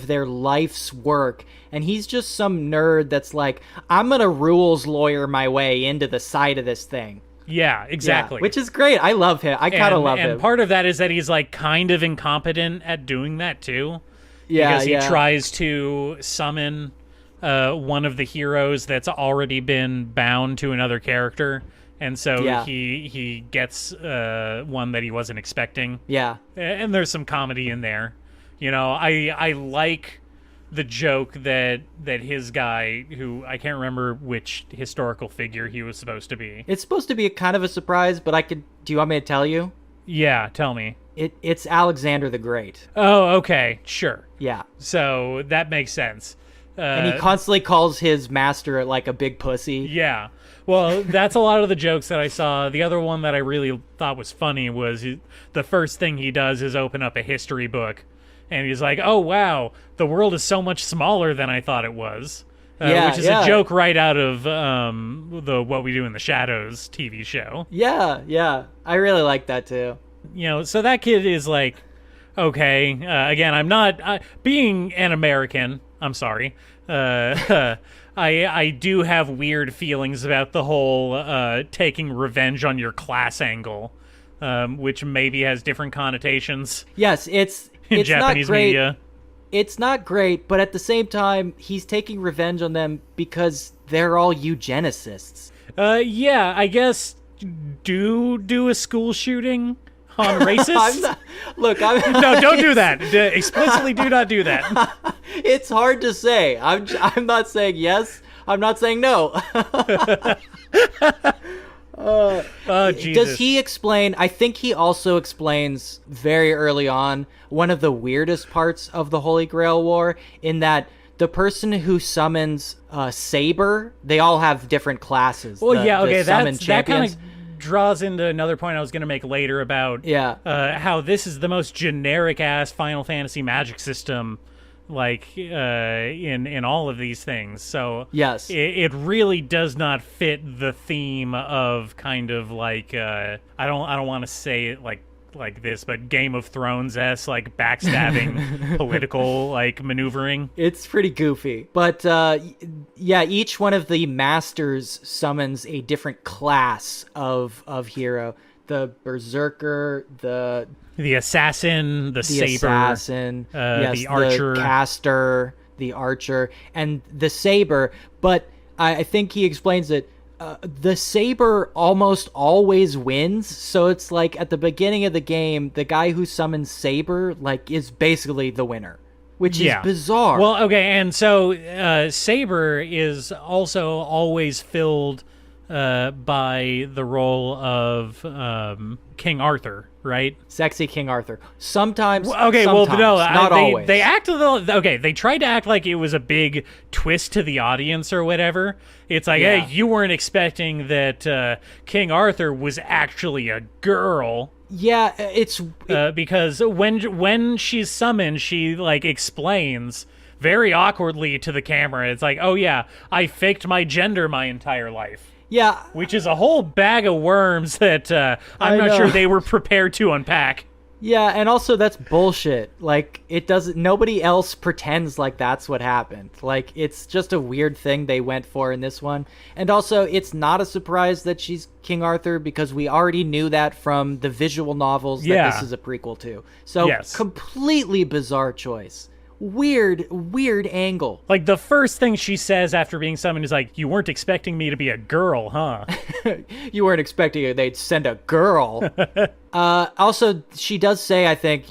their life's work, and he's just some nerd that's like, I'm gonna rules lawyer my way into the side of this thing.
Yeah, exactly.
Yeah, which is great. I love him. I kind of love him.
And part of that is that he's, like, kind of incompetent at doing that, too.
Yeah,
because he tries to summon one of the heroes that's already been bound to another character, and so he gets one that he wasn't expecting.
Yeah,
and there's some comedy in there. You know, I like the joke that his guy, who I can't remember which historical figure he was supposed to be.
It's supposed to be a kind of a surprise, but do you want me to tell you?
Yeah, tell me.
It's Alexander the Great.
Oh, okay, sure.
Yeah.
So that makes sense.
And he constantly calls his master like a big pussy.
Yeah. Well, that's a lot of the jokes that I saw. The other one that I really thought was funny was the first thing he does is open up a history book, and he's like, "Oh wow, the world is so much smaller than I thought it was." Which is a joke right out of the What We Do in the Shadows TV show.
Yeah. I really like that too.
You know, so that kid is like, okay. Again, I'm not being an American. I'm sorry. I do have weird feelings about the whole taking revenge on your class angle, which maybe has different connotations.
Yes, it's
Japanese
not great.
media.
It's not great, but at the same time, he's taking revenge on them because they're all eugenicists.
Yeah, I guess do a school shooting on racists?
No,
don't do that. Explicitly do not do that.
It's hard to say. I'm not saying yes. I'm not saying no.
Jesus.
Does he explain? I think he also explains very early on one of the weirdest parts of the Holy Grail War, in that the person who summons Saber, they all have different classes.
Well, that kind of draws into another point I was going to make later about how this is the most generic ass Final Fantasy magic system, like in all of these things. So
yes,
it really does not fit the theme of kind of like I don't want to say it like this, but Game of Thrones-esque, like, backstabbing political, like, maneuvering.
It's pretty goofy. But, each one of the masters summons a different class of hero. The Berserker, the
assassin, the saber,
assassin,
the archer,
the caster, the archer, and the saber. But I think he explains it. The saber almost always wins, so it's like at the beginning of the game, the guy who summons Saber is basically the winner, which is bizarre.
Well, okay, and so Saber is also always filled by the role of King Arthur, right?
Sexy King Arthur. Sometimes.
Okay,
sometimes,
well, no,
not always.
They acted okay. They tried to act like it was a big twist to the audience or whatever. It's like,
Yeah.
hey, you weren't expecting that King Arthur was actually a girl.
Yeah,
Because when she's summoned, she like explains very awkwardly to the camera. It's like, oh yeah, I faked my gender my entire life.
yeah.
Which is a whole bag of worms that I'm not sure they were prepared to unpack.
Yeah, and also that's bullshit. Like, it doesn't. Nobody else pretends like that's what happened. Like, it's just a weird thing they went for in this one. And also, it's not a surprise that she's King Arthur because we already knew that from the visual novels that this is a prequel to. So,
Yes.
completely bizarre choice. Weird angle.
Like, the first thing she says after being summoned is like, you weren't expecting me to be a girl, huh?
You weren't expecting they'd send a girl. Also, she does say, I think,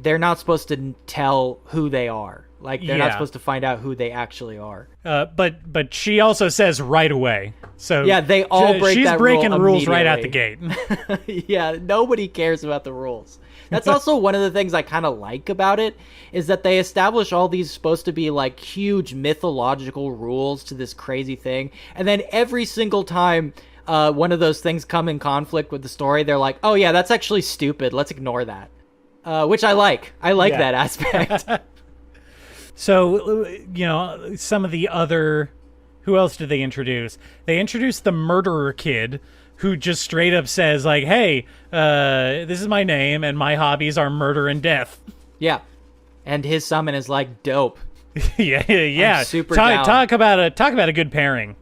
they're not supposed to tell who they are. Like, they're not supposed to find out who they actually are.
But she also says right away. So
yeah, they all break
she's
that
breaking
rule
rules right out the gate.
Yeah, nobody cares about the rules. That's also one of the things I kind of like about it, is that they establish all these supposed to be like huge mythological rules to this crazy thing, and then every single time one of those things come in conflict with the story, they're like, oh yeah, that's actually stupid, let's ignore that. Which I like. I like that aspect.
So, some of the other... Who else did they introduce? They introduced the murderer kid, who just straight up says, like, hey, this is my name, and my hobbies are murder and death.
Yeah. And his summon is, like, dope.
yeah.
I'm super down.
Talk about a good pairing.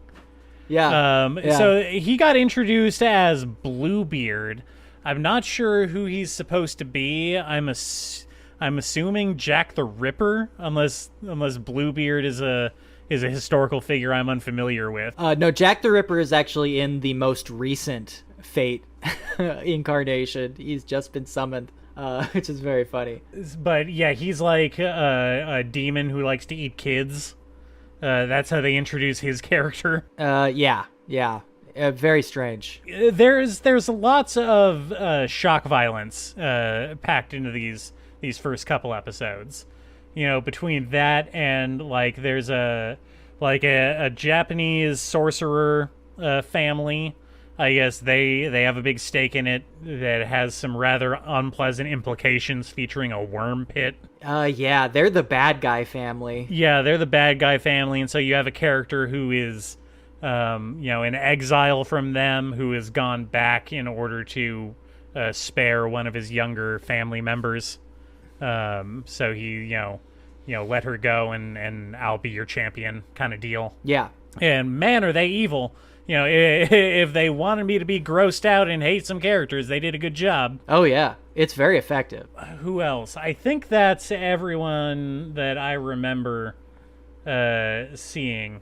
Yeah.
So he got introduced as Bluebeard. I'm not sure who he's supposed to be. I'm assuming Jack the Ripper, unless Bluebeard is a historical figure I'm unfamiliar with.
No, Jack the Ripper is actually in the most recent Fate incarnation. He's just been summoned, which is very funny.
But yeah, he's like a demon who likes to eat kids. That's how they introduce his character.
Yeah. Very strange.
There's lots of shock violence packed into these first couple episodes. Between that and like there's a Japanese sorcerer family. I guess they have a big stake in it that has some rather unpleasant implications, featuring a worm pit.
Yeah, they're the bad guy family.
Yeah, they're the bad guy family, and so you have a character who is in exile from them, who has gone back in order to spare one of his younger family members. So he, let her go and I'll be your champion kind of deal.
Yeah.
And man, are they evil. If they wanted me to be grossed out and hate some characters, they did a good job.
Oh, yeah. It's very effective.
Who else? I think that's everyone that I remember seeing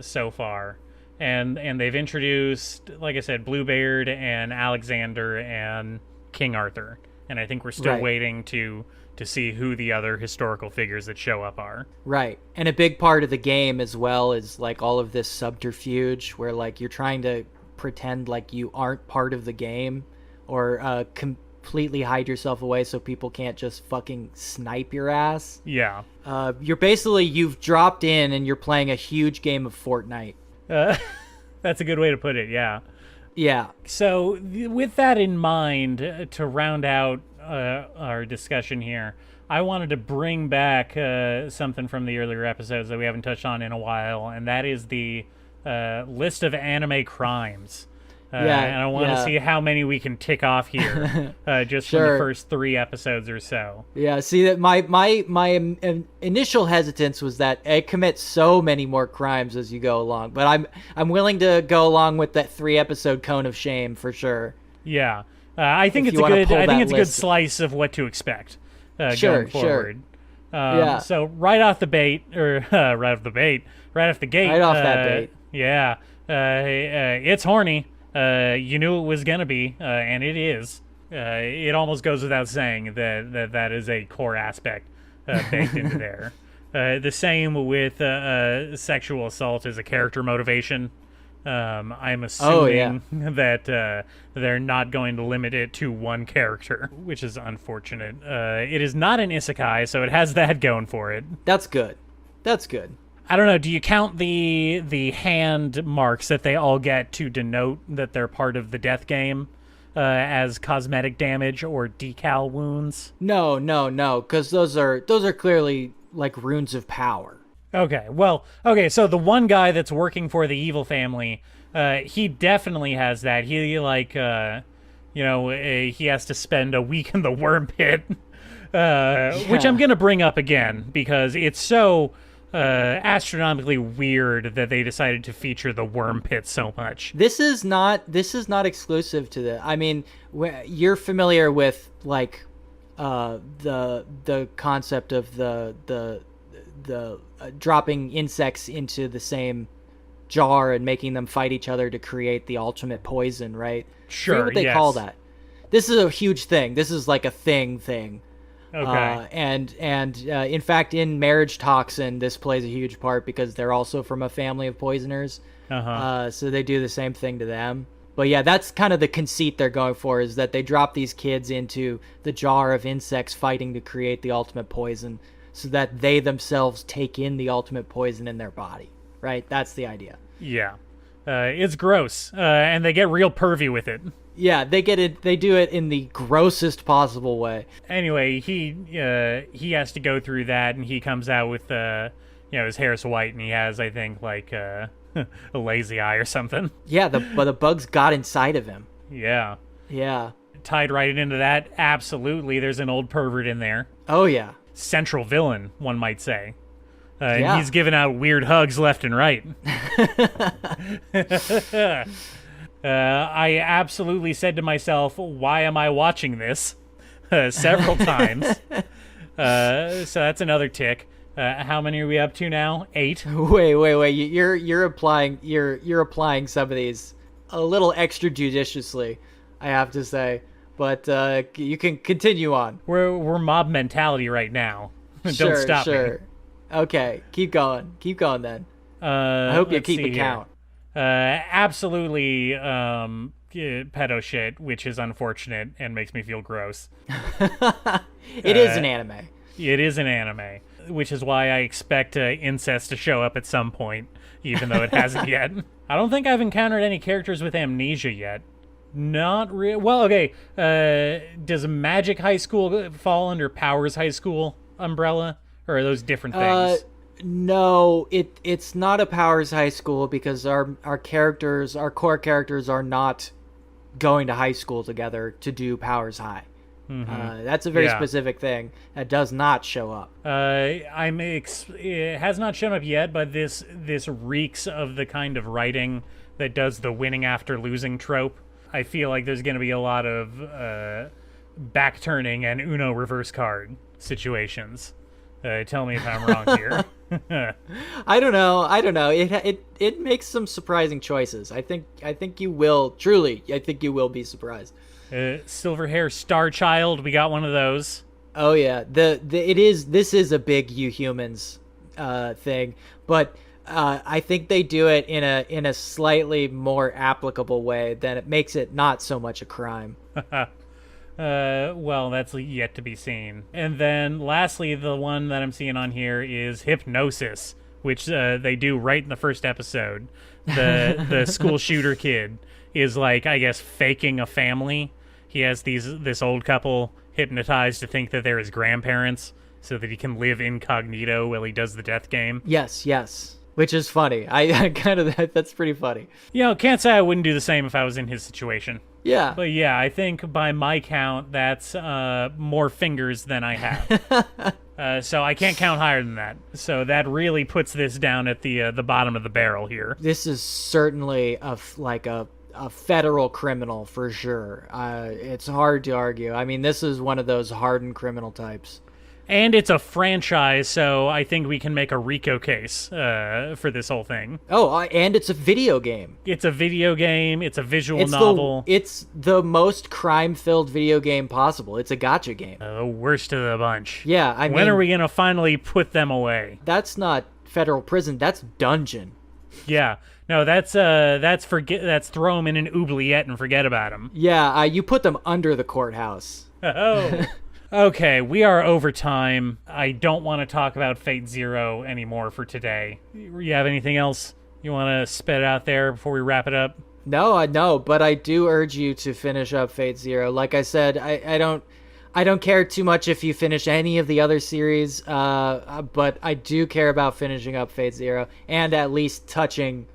so far. And they've introduced, like I said, Bluebeard and Alexander and King Arthur. And I think we're still waiting to see who the other historical figures that show up are.
Right. And a big part of the game as well is like all of this subterfuge where like you're trying to pretend like you aren't part of the game, or completely hide yourself away so people can't just fucking snipe your ass.
Yeah.
You've dropped in and you're playing a huge game of Fortnite.
That's a good way to put it, yeah.
Yeah.
So with that in mind, to round out our discussion here, I wanted to bring back something from the earlier episodes that we haven't touched on in a while, and that is the list of anime crimes. And I want to see how many we can tick off here, just from the first 3 episodes or so. Yeah,
see, that my initial hesitance was that it commits so many more crimes as you go along, but I'm willing to go along with that 3-episode cone of shame for sure.
Yeah, I think it's a good slice of what to expect going forward. So right off the gate. Yeah, it's horny. You knew it was gonna be, and it is. It almost goes without saying that is a core aspect baked into there. The same with sexual assault as a character motivation. I'm
Oh, yeah.
assuming that they're not going to limit it to one character, which is unfortunate. It is not an isekai, so it has that going for it.
That's good. That's good.
I don't know. Do you count the hand marks that they all get to denote that they're part of the death game as cosmetic damage or decal wounds?
No, no, no, because those are clearly like runes of power.
Okay, well, okay, so the one guy that's working for the evil family, he definitely has that. He, like, he has to spend a week in the worm pit, which I'm going to bring up again, because it's so astronomically weird that they decided to feature the worm pit so much.
This is not exclusive to the. I mean, you're familiar with, like, the concept of the dropping insects into the same jar and making them fight each other to create the ultimate poison, right?
Sure,
I forget what they
yes.
call that. This is a huge thing. This is like a thing.
Okay.
And in fact, in Marriage Toxin, this plays a huge part because they're also from a family of poisoners. So they do the same thing to them. But yeah, that's kind of the conceit they're going for, is that they drop these kids into the jar of insects fighting to create the ultimate poison, so that they themselves take in the ultimate poison in their body, right? That's the idea.
Yeah. It's gross, and they get real pervy with it.
Yeah, they get it. They do it in the grossest possible way.
Anyway, he has to go through that, and he comes out with his hair's white, and he has, I think, like a lazy eye or something.
Yeah, but the bugs got inside of him.
Yeah.
Yeah.
Tied right into that, absolutely. There's an old pervert in there.
Oh yeah.
Central villain, one might say.
Yeah.
And he's giving out weird hugs left and right. I absolutely said to myself, why am I watching this? Several times. So that's another tick. How many are we up to now? 8?
Wait. You're applying some of these a little extra judiciously, I have to say. But you can continue on.
We're mob mentality right now. Don't stop me.
Okay, keep going then. I hope you keep count.
Absolutely pedo shit, which is unfortunate and makes me feel gross.
It is an anime.
It is an anime, which is why I expect incest to show up at some point, even though it hasn't yet. I don't think I've encountered any characters with amnesia yet. Not real. Well, okay. Does Magic High School fall under Powers High School umbrella? Or are those different things?
No, it's not a Powers High School because our core characters are not going to high school together to do Powers High. Mm-hmm. That's a very specific thing that does not show up.
It has not shown up yet, but this reeks of the kind of writing that does the winning after losing trope. I feel like there's going to be a lot of back turning and Uno reverse card situations. Tell me if I'm wrong here.
I don't know. It makes some surprising choices. I think you will truly. I think you will be surprised.
Silver hair star child. We got one of those.
Oh yeah. This is a big you humans thing, but I think they do it in a slightly more applicable way that it makes it not so much a crime.
Well, that's yet to be seen. And then, lastly, the one that I'm seeing on here is hypnosis, which they do right in the first episode. The school shooter kid is, like, I guess, faking a family. He has this old couple hypnotized to think that they're his grandparents so that he can live incognito while he does the death game.
Yes. Which is funny. I kind of, that's pretty funny.
Can't say I wouldn't do the same if I was in his situation.
Yeah.
But yeah, I think by my count, that's more fingers than I have. So I can't count higher than that. So that really puts this down at the bottom of the barrel here.
This is certainly a federal criminal for sure. It's hard to argue. I mean, this is one of those hardened criminal types.
And it's a franchise, so I think we can make a RICO case for this whole thing.
Oh, and it's a video game.
It's a video game. It's a visual novel.
It's the most crime-filled video game possible. It's a gacha game.
The worst of the bunch.
Yeah, I mean...
When are we going to finally put them away?
That's not federal prison. That's dungeon.
Yeah. No, that's throw him in an oubliette and forget about him.
Yeah, you put them under the courthouse.
Oh. Okay, we are over time. I don't want to talk about Fate Zero anymore for today. You have anything else you want to spit out there before we wrap it up?
No, but I do urge you to finish up Fate Zero. Like I said, I don't care too much if you finish any of the other series, but I do care about finishing up Fate Zero and at least touching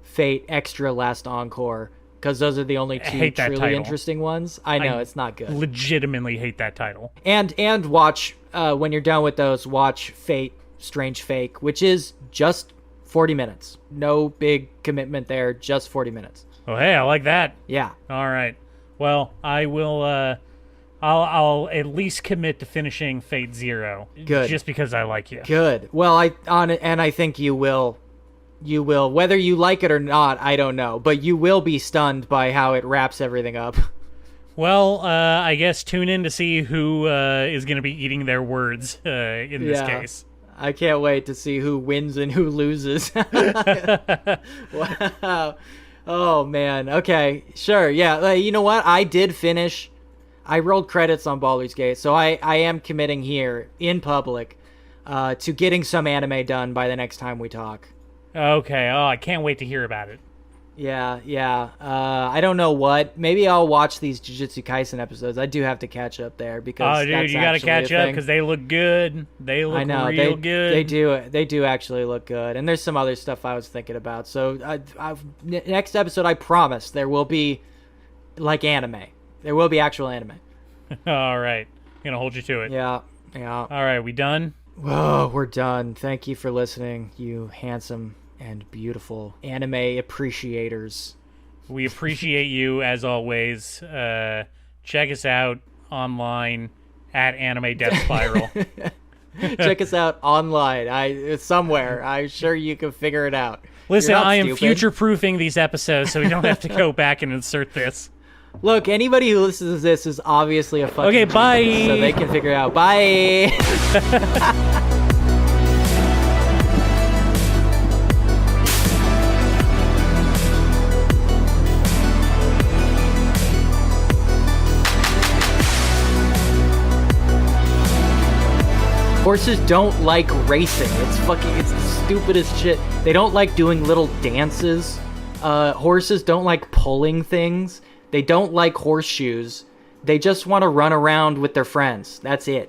Fate Extra Last Encore, because those are the only two truly interesting ones. I know it's not good.
Legitimately hate that title.
And watch when you're done with those, watch Fate Strange Fake, which is just 40 minutes. No big commitment there, just 40 minutes.
Oh, hey, I like that.
Yeah.
All right. Well, I will. I'll at least commit to finishing Fate Zero.
Good.
Just because I like you.
Good. Well, I think you will. You will, whether you like it or not, I don't know, but you will be stunned by how it wraps everything up.
Well, I guess tune in to see who is going to be eating their words in this case.
I can't wait to see who wins and who loses. Wow. Oh, man. Okay, sure. Yeah, you know what? I did finish. I rolled credits on Baldur's Gate, so I am committing here in public to getting some anime done by the next time we talk.
Okay. Oh, I can't wait to hear about it.
Yeah. I don't know what. Maybe I'll watch these Jujutsu Kaisen episodes. I do have to catch up there because
dude, you got to catch up because they look good. They look real good.
They do actually look good. And there's some other stuff I was thinking about. So next episode, I promise there will be like anime. There will be actual anime.
All right. I'm gonna hold you to it.
Yeah.
All right. We done?
Whoa, we're done. Thank you for listening, you handsome and beautiful anime appreciators.
We appreciate you as always. Check us out online at Anime Death Spiral.
Check us out online. Somewhere. I'm sure you can figure it out.
Listen, I am future-proofing these episodes so we don't have to go back and insert this.
Look, anybody who listens to this is obviously a fucking
Okay, bye!
genius, so they can figure it out. Bye! Horses don't like racing. It's the stupidest shit. They don't like doing little dances. Horses don't like pulling things. They don't like horseshoes. They just want to run around with their friends. That's it.